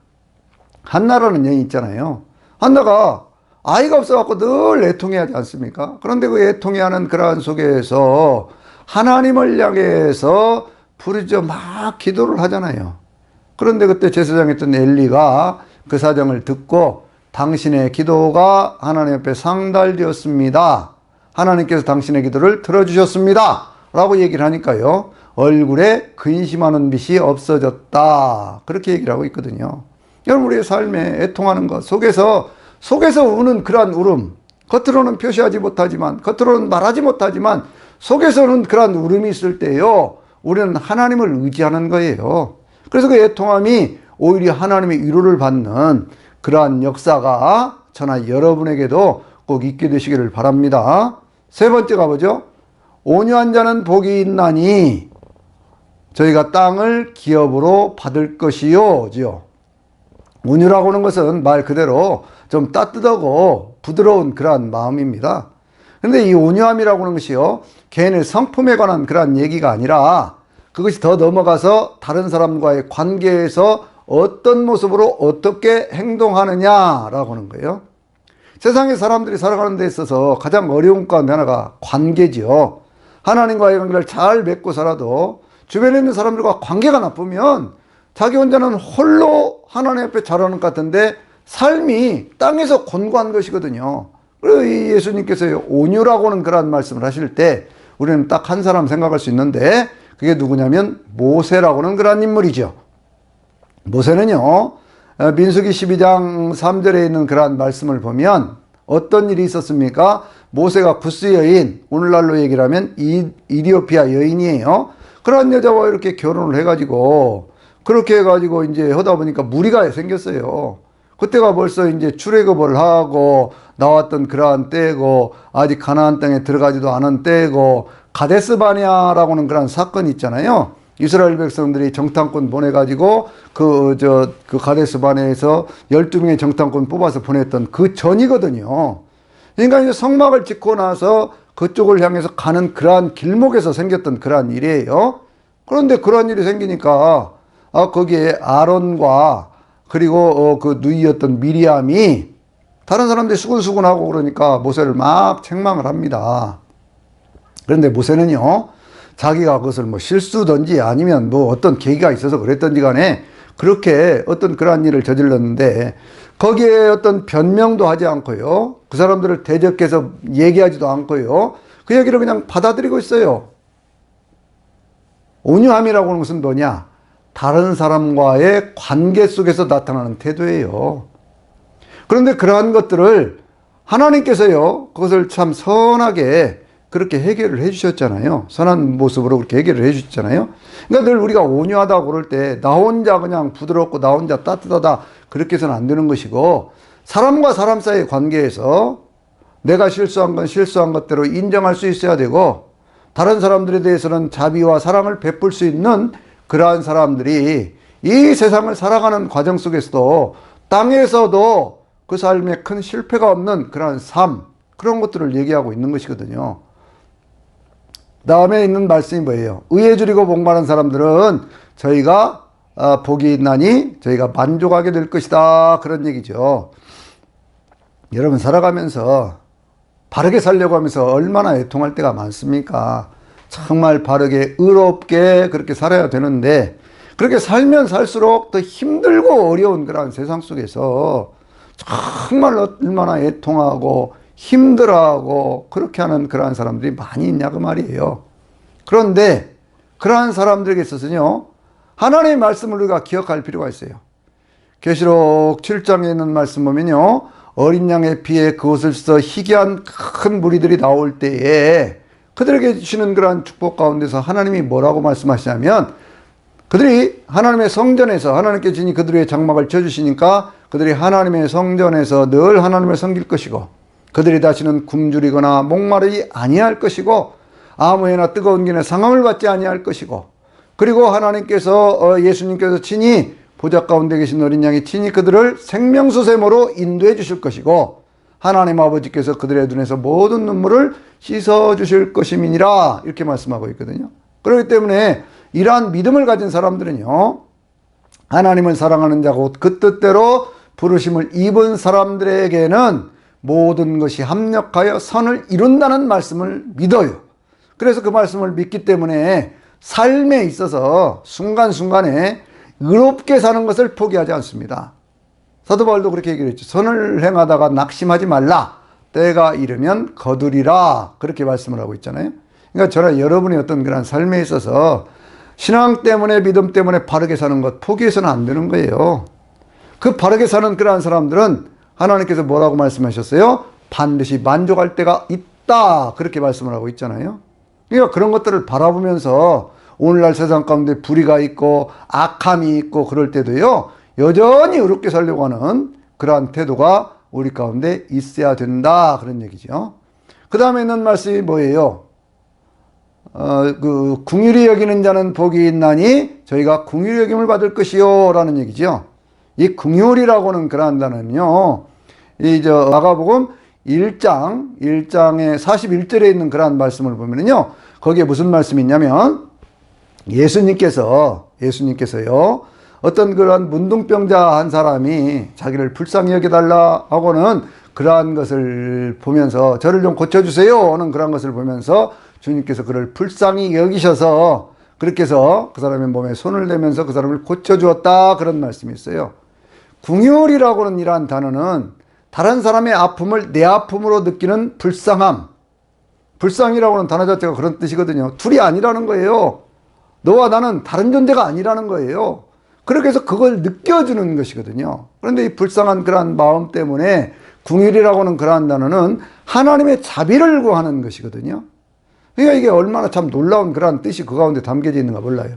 한나라는 여인이 있잖아요. 한나가 아이가 없어갖고 늘 애통해 하지 않습니까? 그런데 그 애통해하는 그러한 속에서 하나님을 향해서 부르짖어 막 기도를 하잖아요. 그런데 그때 제사장에 있던 엘리가 그 사정을 듣고 당신의 기도가 하나님 앞에 상달되었습니다. 하나님께서 당신의 기도를 들어주셨습니다. 라고 얘기를 하니까요. 얼굴에 근심하는 빛이 없어졌다. 그렇게 얘기를 하고 있거든요. 여러분 우리의 삶에 애통하는 것 속에서 우는 그러한 울음, 겉으로는 표시하지 못하지만 겉으로는 말하지 못하지만 속에서는 그러한 울음이 있을 때요. 우리는 하나님을 의지하는 거예요. 그래서 그 애통함이 오히려 하나님의 위로를 받는 그러한 역사가 저나 여러분에게도 꼭 있게 되시기를 바랍니다. 세 번째가 뭐죠? 온유한 자는 복이 있나니 저희가 땅을 기업으로 받을 것이요. 온유라고 하는 것은 말 그대로 좀 따뜻하고 부드러운 그러한 마음입니다. 그런데 이 온유함이라고 하는 것이요 개인의 성품에 관한 그러한 얘기가 아니라 그것이 더 넘어가서 다른 사람과의 관계에서 어떤 모습으로 어떻게 행동하느냐라고 하는 거예요. 세상에 사람들이 살아가는 데 있어서 가장 어려운 가운데 하나가 관계지요. 하나님과의 관계를 잘 맺고 살아도 주변에 있는 사람들과 관계가 나쁘면 자기 혼자는 홀로 하나님 앞에 잘하는 것 같은데 삶이 땅에서 곤고한 것이거든요. 그래서 이 예수님께서 온유라고 하는 그런 말씀을 하실 때 우리는 딱 한 사람 생각할 수 있는데 그게 누구냐면 모세라고 하는 그런 인물이죠. 모세는요 민수기 12장 3절에 있는 그러한 말씀을 보면 어떤 일이 있었습니까? 모세가 구스 여인, 오늘날로 얘기를 하면 이디오피아 여인이에요. 그런 여자와 이렇게 결혼을 해가지고 그렇게 해가지고 이제 하다 보니까 무리가 생겼어요. 그때가 벌써 이제 출애굽을 하고 나왔던 그러한 때고 아직 가나안 땅에 들어가지도 않은 때고 가데스 바네아라고 하는 그런 사건이 있잖아요. 이스라엘 백성들이 정탐꾼 보내가지고 그 가데스 바네아에서 12명의 정탐꾼 뽑아서 보냈던 그 전이거든요. 그러니까 이제 성막을 짓고 나서 그쪽을 향해서 가는 그러한 길목에서 생겼던 그러한 일이에요. 그런데 그러한 일이 생기니까 거기에 아론과 그리고 그 누이였던 미리암이 다른 사람들이 수군수군하고 그러니까 모세를 막 책망을 합니다. 그런데 모세는요, 자기가 그것을 뭐 실수든지 아니면 뭐 어떤 계기가 있어서 그랬던지 간에 그렇게 어떤 그러한 일을 저질렀는데 거기에 어떤 변명도 하지 않고요, 그 사람들을 대적해서 얘기하지도 않고요, 그 얘기를 그냥 받아들이고 있어요. 온유함이라고 하는 것은 뭐냐? 다른 사람과의 관계 속에서 나타나는 태도예요. 그런데 그러한 것들을 하나님께서요, 그것을 참 선하게 그렇게 해결을 해 주셨잖아요. 선한 모습으로 그렇게 해결을 해 주셨잖아요. 그러니까 늘 우리가 온유하다고 그럴 때 나 혼자 그냥 부드럽고 나 혼자 따뜻하다 그렇게 해서는 안 되는 것이고, 사람과 사람 사이의 관계에서 내가 실수한 건 실수한 것대로 인정할 수 있어야 되고, 다른 사람들에 대해서는 자비와 사랑을 베풀 수 있는 그러한 사람들이 이 세상을 살아가는 과정 속에서도 땅에서도 그 삶에 큰 실패가 없는 그러한 삶, 그런 것들을 얘기하고 있는 것이거든요. 다음에 있는 말씀이 뭐예요? 의에 줄이고 복 많은 사람들은 저희가 복이 있나니 저희가 만족하게 될 것이다, 그런 얘기죠. 여러분, 살아가면서 바르게 살려고 하면서 얼마나 애통할 때가 많습니까? 정말 바르게 의롭게 그렇게 살아야 되는데, 그렇게 살면 살수록 더 힘들고 어려운 그런 세상 속에서 정말 얼마나 애통하고 힘들어하고 그렇게 하는 그러한 사람들이 많이 있냐 그 말이에요. 그런데 그러한 사람들에게 있어서는요, 하나님의 말씀을 우리가 기억할 필요가 있어요. 계시록 7장에 있는 말씀 보면요, 어린 양의 피에 그 옷을 써 희귀한 큰 무리들이 나올 때에 그들에게 주시는 그러한 축복 가운데서 하나님이 뭐라고 말씀하시냐면, 그들이 하나님의 성전에서 하나님께 주니 그들의 장막을 쳐주시니까 그들이 하나님의 성전에서 늘 하나님을 섬길 것이고, 그들이 다시는 굶주리거나 목마르지 아니할 것이고, 아무에나 뜨거운 길에 상함을 받지 아니할 것이고, 그리고 하나님께서 예수님께서 친히 보좌 가운데 계신 어린 양이 친히 그들을 생명수샘으로 인도해 주실 것이고, 하나님 아버지께서 그들의 눈에서 모든 눈물을 씻어 주실 것임이니라, 이렇게 말씀하고 있거든요. 그렇기 때문에 이러한 믿음을 가진 사람들은요, 하나님을 사랑하는 자고 그 뜻대로 부르심을 입은 사람들에게는 모든 것이 합력하여 선을 이룬다는 말씀을 믿어요. 그래서 그 말씀을 믿기 때문에 삶에 있어서 순간순간에 의롭게 사는 것을 포기하지 않습니다. 사도 바울도 그렇게 얘기를 했죠. 선을 행하다가 낙심하지 말라. 때가 이르면 거두리라. 그렇게 말씀을 하고 있잖아요. 그러니까 저는 여러분의 어떤 그런 삶에 있어서 신앙 때문에 믿음 때문에 바르게 사는 것 포기해서는 안 되는 거예요. 그 바르게 사는 그러한 사람들은 하나님께서 뭐라고 말씀하셨어요? 반드시 만족할 때가 있다. 그렇게 말씀을 하고 있잖아요. 그러니까 그런 것들을 바라보면서 오늘날 세상 가운데 불의가 있고 악함이 있고 그럴 때도요, 여전히 의롭게 살려고 하는 그러한 태도가 우리 가운데 있어야 된다, 그런 얘기죠. 그 다음에 있는 말씀이 뭐예요? 그 긍휼히 여기는 자는 복이 있나니 저희가 긍휼히 여김을 받을 것이요, 라는 얘기죠. 이 긍휼이라고는 그러한 단어는요, 마가복음 1장에 41절에 있는 그러한 말씀을 보면요, 거기에 무슨 말씀이 있냐면, 예수님께서요, 어떤 그러한 문둥병자 한 사람이 자기를 불쌍히 여겨달라 하고는 그러한 것을 보면서 저를 좀 고쳐주세요 하는 그러한 것을 보면서 주님께서 그를 불쌍히 여기셔서 그렇게 해서 그 사람의 몸에 손을 대면서 그 사람을 고쳐주었다, 그런 말씀이 있어요. 긍휼이라고 하는 이러한 단어는 다른 사람의 아픔을 내 아픔으로 느끼는 불쌍함, 불쌍이라고 하는 단어 자체가 그런 뜻이거든요. 둘이 아니라는 거예요. 너와 나는 다른 존재가 아니라는 거예요. 그렇게 해서 그걸 느껴주는 것이거든요. 그런데 이 불쌍한 그러한 마음 때문에 긍휼이라고 하는 그러한 단어는 하나님의 자비를 구하는 것이거든요. 그러니까 이게 얼마나 참 놀라운 그러한 뜻이 그 가운데 담겨져 있는가 몰라요.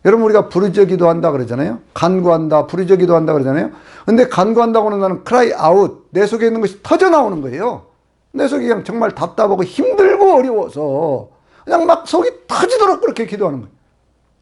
여러분, 우리가 부르짖어 기도한다 그러잖아요. 간구한다, 부르짖어 기도한다 그러잖아요. 근데 간구한다고 하는 나는 cry out, 내 속에 있는 것이 터져 나오는 거예요. 내 속이 그냥 정말 답답하고 힘들고 어려워서 그냥 막 속이 터지도록 그렇게 기도하는 거예요.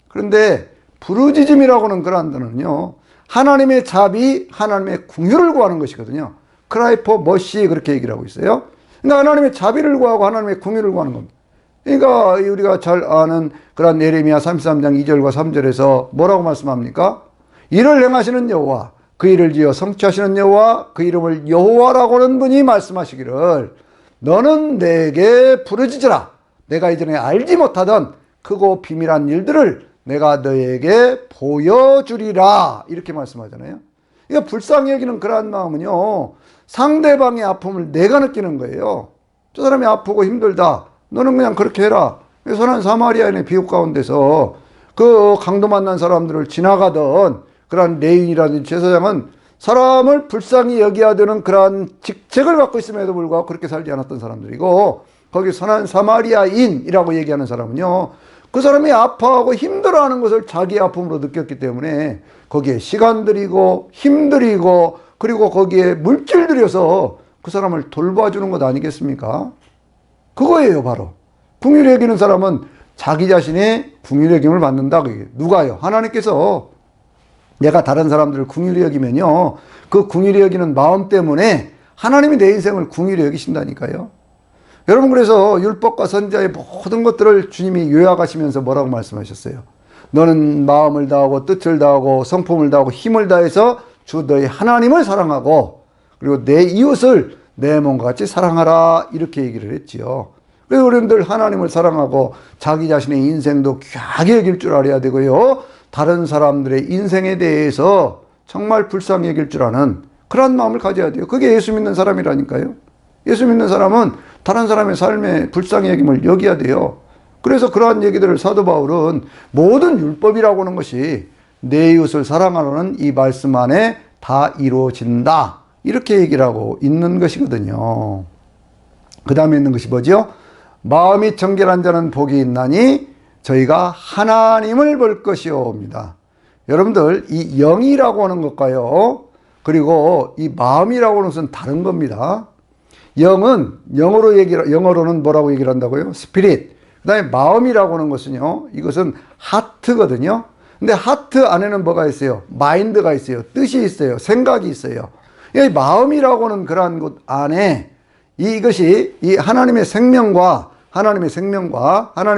그런데 부르짖음이라고 하는 그러한 단어는요, 하나님의 자비, 하나님의 긍휼을 구하는 것이거든요. cry for mercy, 그렇게 얘기를 하고 있어요. 그러니까 하나님의 자비를 구하고 하나님의 궁유를 구하는 겁니다. 그러니까 우리가 잘 아는 그런 예레미야 33장 2절과 3절에서 뭐라고 말씀합니까? 이를 행하시는 여호와, 그 일을 지어 성취하시는 여호와, 그 이름을 여호와라고 하는 분이 말씀하시기를 너는 내게 부르짖으라. 내가 이전에 알지 못하던 크고 비밀한 일들을 내가 너에게 보여주리라. 이렇게 말씀하잖아요. 그러니까 불쌍히 여기는 그러한 마음은요, 상대방의 아픔을 내가 느끼는 거예요. 저 사람이 아프고 힘들다. 너는 그냥 그렇게 해라. 선한 사마리아인의 비유 가운데서 그 강도 만난 사람들을 지나가던 그러한 레위인이라든지 제사장은 사람을 불쌍히 여겨야 되는 그러한 직책을 갖고 있음에도 불구하고 그렇게 살지 않았던 사람들이고, 거기 선한 사마리아인이라고 얘기하는 사람은요, 그 사람이 아파하고 힘들어하는 것을 자기 아픔으로 느꼈기 때문에 거기에 시간 들이고 힘 들이고 그리고 거기에 물질 들여서 그 사람을 돌봐주는 것 아니겠습니까? 그거예요, 바로. 긍휼히 여기는 사람은 자기 자신의 긍휼히 여김을 받는다. 그게 누가요? 하나님께서 내가 다른 사람들을 긍휼히 여기면요, 그 긍휼히 여기는 마음 때문에 하나님이 내 인생을 긍휼히 여기신다니까요. 여러분, 그래서 율법과 선지자의 모든 것들을 주님이 요약하시면서 뭐라고 말씀하셨어요? 너는 마음을 다하고 뜻을 다하고 성품을 다하고 힘을 다해서 주 너의 하나님을 사랑하고 그리고 내 이웃을 내 몸과 같이 사랑하라. 이렇게 얘기를 했지요. 그래서 우리들 하나님을 사랑하고 자기 자신의 인생도 귀하게 여길 줄 알아야 되고요, 다른 사람들의 인생에 대해서 정말 불쌍히 여길 줄 아는 그런 마음을 가져야 돼요. 그게 예수 믿는 사람이라니까요. 예수 믿는 사람은 다른 사람의 삶에 불쌍히 여김을 여겨야 돼요. 그래서 그러한 얘기들을 사도 바울은 모든 율법이라고 하는 것이 내 이웃을 사랑하라는 이 말씀 안에 다 이루어진다. 이렇게 얘기를 하고 있는 것이거든요. 그 다음에 있는 것이 뭐죠? 마음이 정결한 자는 복이 있나니 저희가 하나님을 볼 것이옵니다. 여러분들, 이 영이라고 하는 것과요, 그리고 이 마음이라고 하는 것은 다른 겁니다. 영은 영어로는 뭐라고 얘기를 한다고요? 스피릿. 그 다음에 마음이라고 하는 것은요, 이것은 하트거든요. 근데 하트 안에는 뭐가 있어요? 마인드가 있어요. 뜻이 있어요. 생각이 있어요. 이 마음이라고 하는 그러한 것 안에 이것이 이 하나님의 생명과 하나님이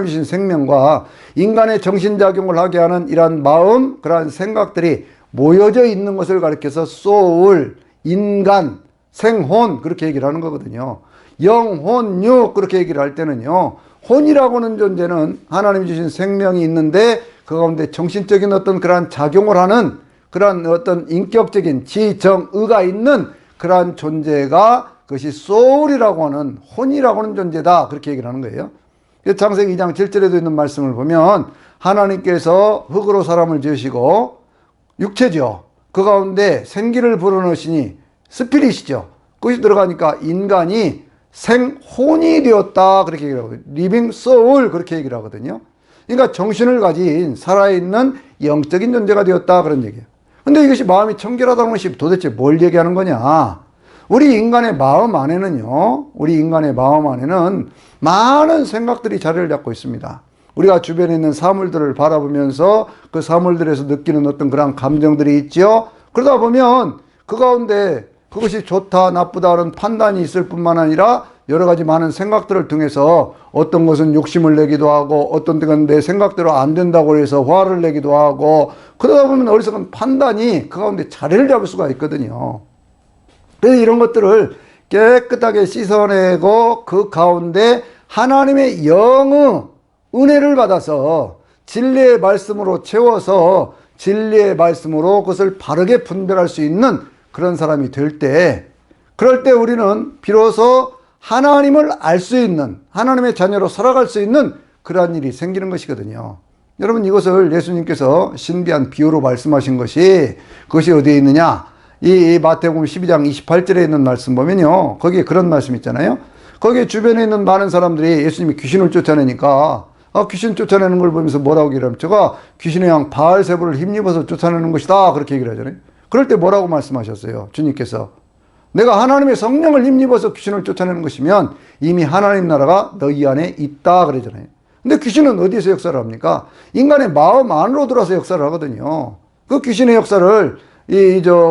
주신 생명과 인간의 정신작용을 하게 하는 이러한 마음, 그러한 생각들이 모여져 있는 것을 가리켜서 소울, 인간, 생혼, 그렇게 얘기를 하는 거거든요. 영혼, 육, 그렇게 얘기를 할 때는요, 혼이라고 하는 존재는 하나님이 주신 생명이 있는데 그 가운데 정신적인 어떤 그러한 작용을 하는 그러한 어떤 인격적인 지정의가 있는 그러한 존재가 그것이 소울이라고 하는, 혼이라고 하는 존재다. 그렇게 얘기를 하는 거예요. 창세기 2장 7절에도 있는 말씀을 보면 하나님께서 흙으로 사람을 지으시고 육체죠. 그 가운데 생기를 불어넣으시니 스피릿이죠. 그것이 들어가니까 인간이 생혼이 되었다. 그렇게 얘기를 하거든요. 리빙 소울, 그렇게 얘기를 하거든요. 그러니까 정신을 가진 살아있는 영적인 존재가 되었다. 그런 얘기예요. 근데 이것이 마음이 청결하다는 것이 도대체 뭘 얘기하는 거냐? 우리 인간의 마음 안에는요, 많은 생각들이 자리를 잡고 있습니다. 우리가 주변에 있는 사물들을 바라보면서 그 사물들에서 느끼는 어떤 그런 감정들이 있죠. 그러다 보면 그 가운데 그것이 좋다 나쁘다 하는 판단이 있을 뿐만 아니라 여러 가지 많은 생각들을 통해서 어떤 것은 욕심을 내기도 하고 어떤 때는 내 생각대로 안 된다고 해서 화를 내기도 하고, 그러다 보면 어리석은 판단이 그 가운데 자리를 잡을 수가 있거든요. 그래서 이런 것들을 깨끗하게 씻어내고 그 가운데 하나님의 영의 은혜를 받아서 진리의 말씀으로 채워서 진리의 말씀으로 그것을 바르게 분별할 수 있는 그런 사람이 될 때, 그럴 때 우리는 비로소 하나님을 알 수 있는, 하나님의 자녀로 살아갈 수 있는 그러한 일이 생기는 것이거든요. 여러분, 이것을 예수님께서 신비한 비유로 말씀하신 것이, 그것이 어디에 있느냐? 이 마태복음 12장 28절에 있는 말씀 보면요, 거기에 그런 말씀 있잖아요. 거기에 주변에 있는 많은 사람들이 예수님이 귀신을 쫓아내니까 귀신 쫓아내는 걸 보면서 뭐라고 얘기를 하면, 제가 귀신의 양 바알세불을 힘입어서 쫓아내는 것이다. 그렇게 얘기를 하잖아요. 그럴 때 뭐라고 말씀하셨어요? 주님께서 내가 하나님의 성령을 힘입어서 귀신을 쫓아내는 것이면 이미 하나님 나라가 너희 안에 있다 그러잖아요. 근데 귀신은 어디서 역사를 합니까? 인간의 마음 안으로 들어와서 역사를 하거든요. 그 귀신의 역사를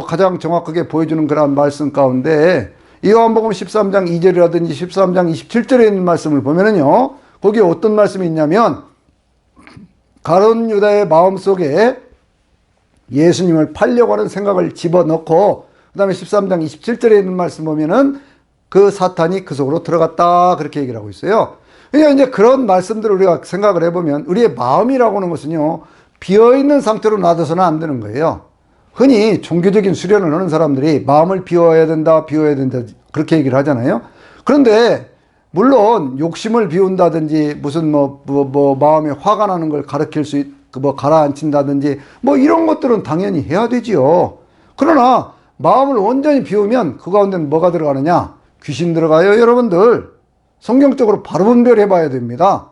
가장 정확하게 보여주는 그런 말씀 가운데 요한복음 13장 2절이라든지 13장 27절에 있는 말씀을 보면은요, 거기에 어떤 말씀이 있냐면, 가룟 유다의 마음속에 예수님을 팔려고 하는 생각을 집어넣고, 그 다음에 13장 27절에 있는 말씀 보면은 그 사탄이 그 속으로 들어갔다, 그렇게 얘기를 하고 있어요. 그러니까 이제 그런 말씀들을 우리가 생각을 해보면, 우리의 마음이라고 하는 것은요, 비어있는 상태로 놔둬서는 안 되는 거예요. 흔히 종교적인 수련을 하는 사람들이 마음을 비워야 된다, 비워야 된다, 그렇게 얘기를 하잖아요. 그런데 물론 욕심을 비운다든지 무슨 마음에 화가 나는 걸 가르칠 수 가라앉힌다든지 이런 것들은 당연히 해야 되지요. 그러나 마음을 온전히 비우면 그 가운데는 뭐가 들어가느냐? 귀신 들어가요, 여러분들. 성경적으로 바로 분별해 봐야 됩니다.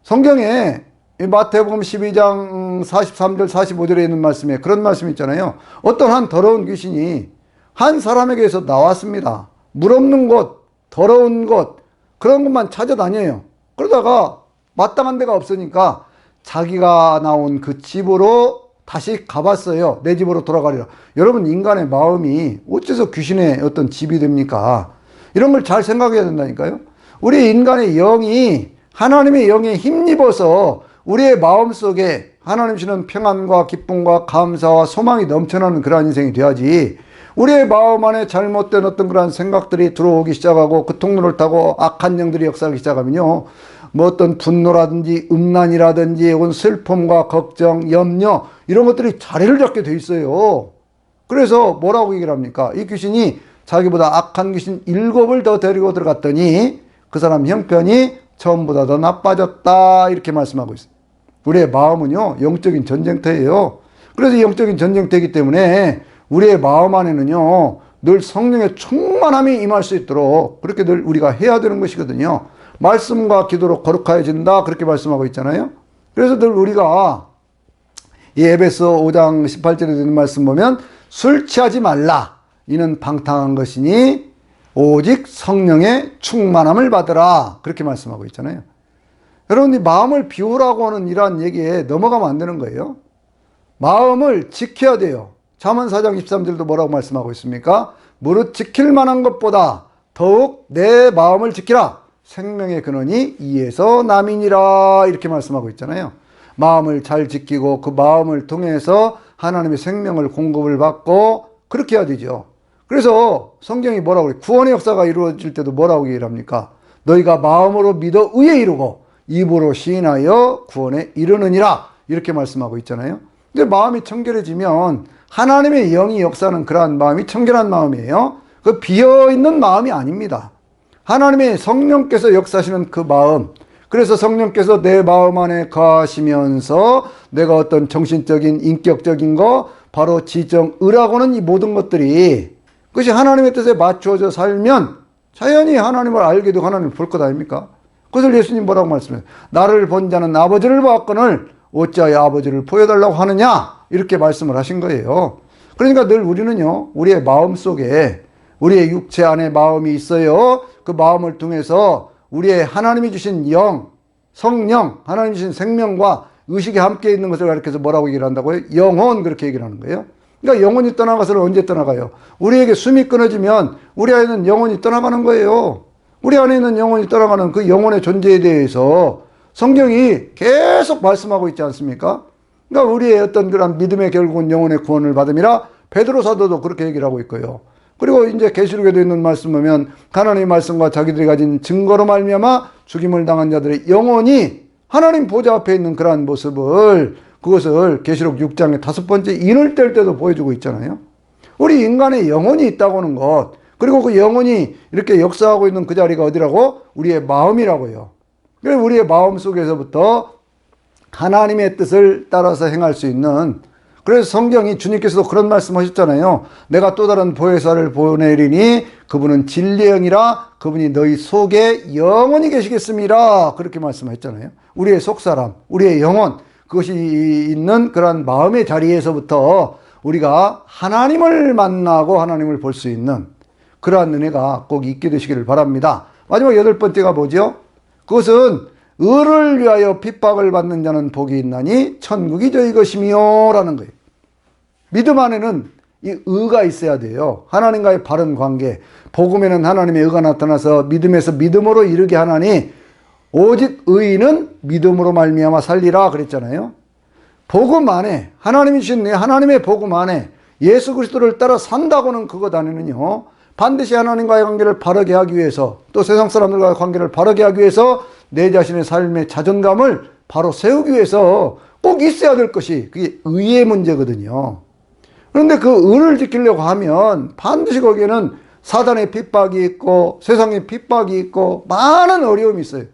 성경에 마태복음 12장 43절 45절에 있는 말씀에 그런 말씀이 있잖아요. 어떤 한 더러운 귀신이 한 사람에게서 나왔습니다. 물 없는 곳, 더러운 곳, 그런 것만 찾아다녀요. 그러다가 마땅한 데가 없으니까 자기가 나온 그 집으로 다시 가봤어요. 내 집으로 돌아가리라. 여러분, 인간의 마음이 어째서 귀신의 어떤 집이 됩니까? 이런 걸 잘 생각해야 된다니까요. 우리 인간의 영이 하나님의 영에 힘입어서 우리의 마음속에 하나님 주시는 평안과 기쁨과 감사와 소망이 넘쳐나는 그러한 인생이 돼야지, 우리의 마음 안에 잘못된 어떤 그러한 생각들이 들어오기 시작하고 그 통로를 타고 악한 영들이 역사하기 시작하면요, 어떤 분노라든지 음란이라든지 혹은 슬픔과 걱정, 염려, 이런 것들이 자리를 잡게 돼 있어요. 그래서 뭐라고 얘기를 합니까? 이 귀신이 자기보다 악한 귀신 7을 더 데리고 들어갔더니 그 사람 형편이 처음보다 더 나빠졌다, 이렇게 말씀하고 있어요. 우리의 마음은요, 영적인 전쟁터예요. 그래서 영적인 전쟁터이기 때문에 우리의 마음 안에는요, 늘 성령의 충만함이 임할 수 있도록 그렇게 늘 우리가 해야 되는 것이거든요. 말씀과 기도로 거룩하여진다, 그렇게 말씀하고 있잖아요. 그래서 늘 우리가 이 에베소 5장 18절에 되는 말씀 보면, 술 취하지 말라, 이는 방탕한 것이니 오직 성령의 충만함을 받으라, 그렇게 말씀하고 있잖아요. 여러분, 이 마음을 비우라고 하는 이러한 얘기에 넘어가면 안 되는 거예요. 마음을 지켜야 돼요. 잠언 4장 23절도 뭐라고 말씀하고 있습니까? 무릇 지킬 만한 것보다 더욱 내 마음을 지키라. 생명의 근원이 이에서 남이니라, 이렇게 말씀하고 있잖아요. 마음을 잘 지키고 그 마음을 통해서 하나님의 생명을 공급을 받고 그렇게 해야 되죠. 그래서 성경이 뭐라고 그래요? 구원의 역사가 이루어질 때도 뭐라고 얘기를 합니까? 너희가 마음으로 믿어 의에 이르고 입으로 시인하여 구원에 이르느니라, 이렇게 말씀하고 있잖아요. 근데 마음이 청결해지면 하나님의 영이 역사하는 그러한 마음이 청결한 마음이에요. 그 비어있는 마음이 아닙니다. 하나님의 성령께서 역사하시는 그 마음, 그래서 성령께서 내 마음 안에 거하시면서 내가 어떤 정신적인 인격적인 거, 바로 지정, 의라고는 이 모든 것들이 그것이 하나님의 뜻에 맞추어져 살면 자연히 하나님을 알게 되고 하나님을 볼 것 아닙니까? 그것을 예수님 뭐라고 말씀해요? 나를 본 자는 아버지를 보았거늘 어찌하여 아버지를 보여달라고 하느냐, 이렇게 말씀을 하신 거예요. 그러니까 늘 우리는요, 우리의 마음 속에 우리의 육체 안에 마음이 있어요. 그 마음을 통해서 우리의 하나님이 주신 영, 성령, 하나님이 주신 생명과 의식이 함께 있는 것을 가리켜서 뭐라고 얘기를 한다고요? 영혼, 그렇게 얘기를 하는 거예요. 그러니까 영혼이 떠나가서는 언제 떠나가요? 우리에게 숨이 끊어지면 우리 안에는 영혼이 떠나가는 거예요. 우리 안에 있는 영혼이 떠나가는 그 영혼의 존재에 대해서 성경이 계속 말씀하고 있지 않습니까? 그러니까 우리의 어떤 그런 믿음의 결국은 영혼의 구원을 받음이라, 베드로 사도도 그렇게 얘기를 하고 있고요. 그리고 이제 계시록에도 있는 말씀 보면 하나님의 말씀과 자기들이 가진 증거로 말미암아 죽임을 당한 자들의 영혼이 하나님 보좌 앞에 있는 그러한 모습을, 그것을 계시록 6장의 5번째 인을 뗄 때도 보여주고 있잖아요. 우리 인간의 영혼이 있다고 하는 것, 그리고 그 영혼이 이렇게 역사하고 있는 그 자리가 어디라고? 우리의 마음이라고요. 그래서 우리의 마음 속에서부터 하나님의 뜻을 따라서 행할 수 있는, 그래서 성경이 주님께서도 그런 말씀 하셨잖아요. 내가 또 다른 보혜사를 보내리니 그분은 진리의 영이라 그분이 너희 속에 영원히 계시겠습니다, 그렇게 말씀하셨잖아요. 우리의 속사람, 우리의 영혼, 그것이 있는 그런 마음의 자리에서부터 우리가 하나님을 만나고 하나님을 볼 수 있는 그러한 은혜가 꼭 있게 되시기를 바랍니다. 마지막 8번째가 뭐죠? 그것은 의를 위하여 핍박을 받는 자는 복이 있나니 천국이 저희 것이며, 라는 거예요. 믿음 안에는 이 의가 있어야 돼요. 하나님과의 바른 관계. 복음에는 하나님의 의가 나타나서 믿음에서 믿음으로 이르게 하나니 오직 의인은 믿음으로 말미암아 살리라 그랬잖아요. 복음 안에 하나님이 주신 하나님의 복음 안에 예수 그리스도를 따라 산다고는 그것 안에는요, 반드시 하나님과의 관계를 바르게 하기 위해서, 또 세상 사람들과의 관계를 바르게 하기 위해서 내 자신의 삶의 자존감을 바로 세우기 위해서 꼭 있어야 될 것이 그게 의의 문제거든요. 그런데 그 의를 지키려고 하면 반드시 거기에는 사단의 핍박이 있고 세상의 핍박이 있고 많은 어려움이 있어요.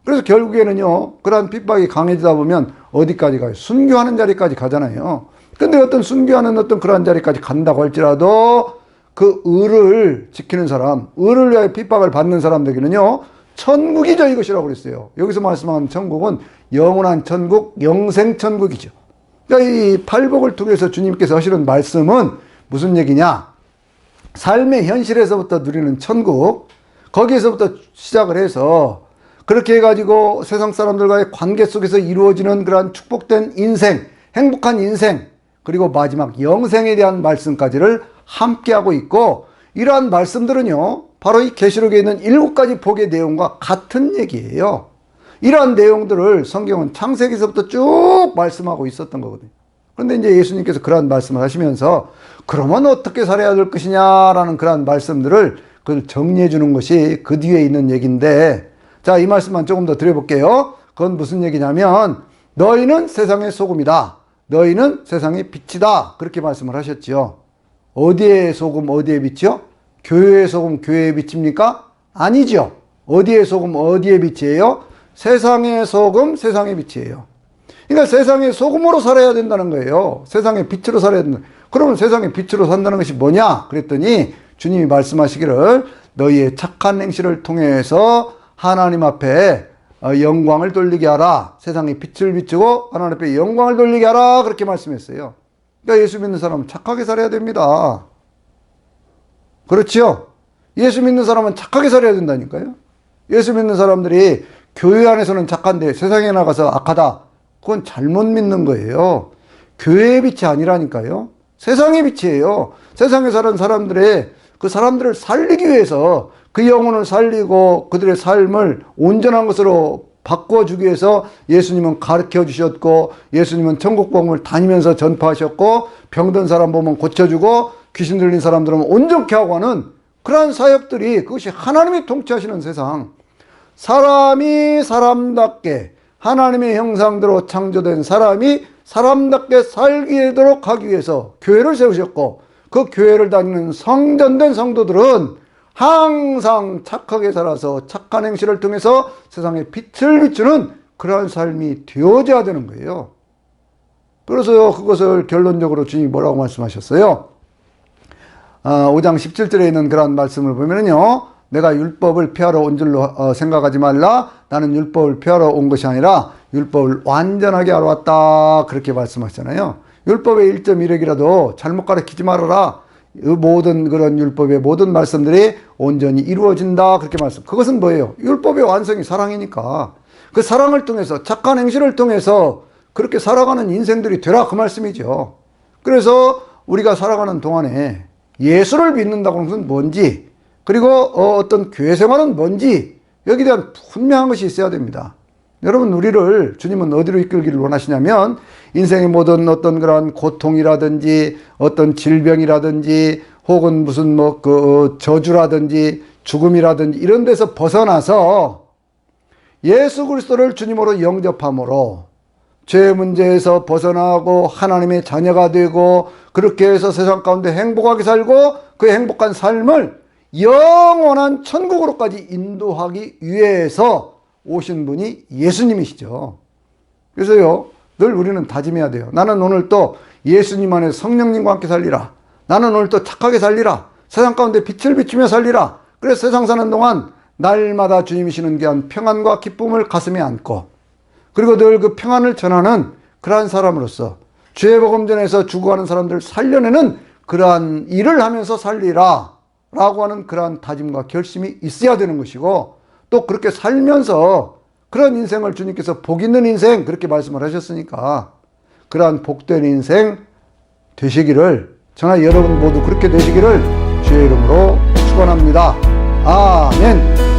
그래서 결국에는요, 그러한 핍박이 강해지다 보면 어디까지 가요? 순교하는 자리까지 가잖아요. 근데 어떤 순교하는 어떤 그러한 자리까지 간다고 할지라도 그 의를 지키는 사람, 의를 위하여 핍박을 받는 사람들에게는요, 천국이죠, 이것이라고 그랬어요. 여기서 말씀하는 천국은 영원한 천국, 영생천국이죠. 그러니까 이 팔복을 통해서 주님께서 하시는 말씀은 무슨 얘기냐? 삶의 현실에서부터 누리는 천국, 거기에서부터 시작을 해서 그렇게 해가지고 세상 사람들과의 관계 속에서 이루어지는 그러한 축복된 인생, 행복한 인생, 그리고 마지막 영생에 대한 말씀까지를 함께하고 있고, 이러한 말씀들은요, 바로 이 계시록에 있는 7가지 복의 내용과 같은 얘기예요. 이러한 내용들을 성경은 창세기서부터 쭉 말씀하고 있었던 거거든요. 그런데 이제 예수님께서 그러한 말씀을 하시면서 그러면 어떻게 살아야 될 것이냐라는 그러한 말씀들을 그걸 정리해 주는 것이 그 뒤에 있는 얘기인데, 자, 이 말씀만 조금 더 드려볼게요. 그건 무슨 얘기냐면 너희는 세상의 소금이다. 너희는 세상의 빛이다. 그렇게 말씀을 하셨죠. 어디에 소금, 어디에 빛이요? 교회의 소금, 교회의 빛입니까? 아니죠. 어디에 소금, 어디에 빛이에요? 세상의 소금, 세상의 빛이에요. 그러니까 세상의 소금으로 살아야 된다는 거예요. 세상의 빛으로 살아야 된다. 그러면 세상의 빛으로 산다는 것이 뭐냐? 그랬더니 주님이 말씀하시기를 너희의 착한 행실을 통해서 하나님 앞에 영광을 돌리게 하라. 세상에 빛을 비추고 하나님 앞에 영광을 돌리게 하라. 그렇게 말씀했어요. 그러니까 예수 믿는 사람은 착하게 살아야 됩니다. 그렇죠? 예수 믿는 사람은 착하게 살아야 된다니까요. 예수 믿는 사람들이 교회 안에서는 착한데 세상에 나가서 악하다. 그건 잘못 믿는 거예요. 교회의 빛이 아니라니까요. 세상의 빛이에요. 세상에 사는 사람들의 그 사람들을 살리기 위해서 그 영혼을 살리고 그들의 삶을 온전한 것으로 바꿔주기 위해서 예수님은 가르쳐 주셨고, 예수님은 천국 복음을 다니면서 전파하셨고, 병든 사람 보면 고쳐주고 귀신 들린 사람들은 온전케 하고 하는 그러한 사역들이, 그것이 하나님이 통치하시는 세상, 사람이 사람답게 하나님의 형상대로 창조된 사람이 사람답게 살도록 하기 위해서 교회를 세우셨고, 그 교회를 다니는 성전된 성도들은 항상 착하게 살아서 착한 행실을 통해서 세상에 빛을 비추는 그러한 삶이 되어져야 되는 거예요. 그래서요, 그것을 결론적으로 주님이 뭐라고 말씀하셨어요? 5장 17절에 있는 그런 말씀을 보면요, 내가 율법을 폐하러 온 줄로 생각하지 말라. 나는 율법을 폐하러 온 것이 아니라 율법을 완전하게 하러 왔다. 그렇게 말씀하셨잖아요. 율법의 1.1핵이라도 잘못 가르치지 말아라. 모든 그런 율법의 모든 말씀들이 온전히 이루어진다. 그렇게 말씀. 그것은 뭐예요? 율법의 완성이 사랑이니까 그 사랑을 통해서 착한 행실을 통해서 그렇게 살아가는 인생들이 되라. 그 말씀이죠. 그래서 우리가 살아가는 동안에 예수를 믿는다고 하는 것은 뭔지, 그리고 어떤 교회 생활은 뭔지, 여기에 대한 분명한 것이 있어야 됩니다. 여러분, 우리를 주님은 어디로 이끌기를 원하시냐면 인생의 모든 어떤 그런 고통이라든지 어떤 질병이라든지 혹은 무슨 저주라든지 죽음이라든지 이런 데서 벗어나서 예수 그리스도를 주님으로 영접함으로 죄 문제에서 벗어나고 하나님의 자녀가 되고, 그렇게 해서 세상 가운데 행복하게 살고 그 행복한 삶을 영원한 천국으로까지 인도하기 위해서 오신 분이 예수님이시죠. 그래서요, 늘 우리는 다짐해야 돼요. 나는 오늘 또 예수님 안에 성령님과 함께 살리라. 나는 오늘 또 착하게 살리라. 세상 가운데 빛을 비추며 살리라. 그래서 세상 사는 동안 날마다 주님이 주시는 귀한 평안과 기쁨을 가슴에 안고, 그리고 늘 그 평안을 전하는 그러한 사람으로서 주의 복음 전에서 죽어가는 사람들을 살려내는 그러한 일을 하면서 살리라 라고 하는 그러한 다짐과 결심이 있어야 되는 것이고, 또 그렇게 살면서 그런 인생을 주님께서 복 있는 인생 그렇게 말씀을 하셨으니까 그러한 복된 인생 되시기를 저나 여러분 모두 그렇게 되시기를 주의 이름으로 축원합니다. 아멘.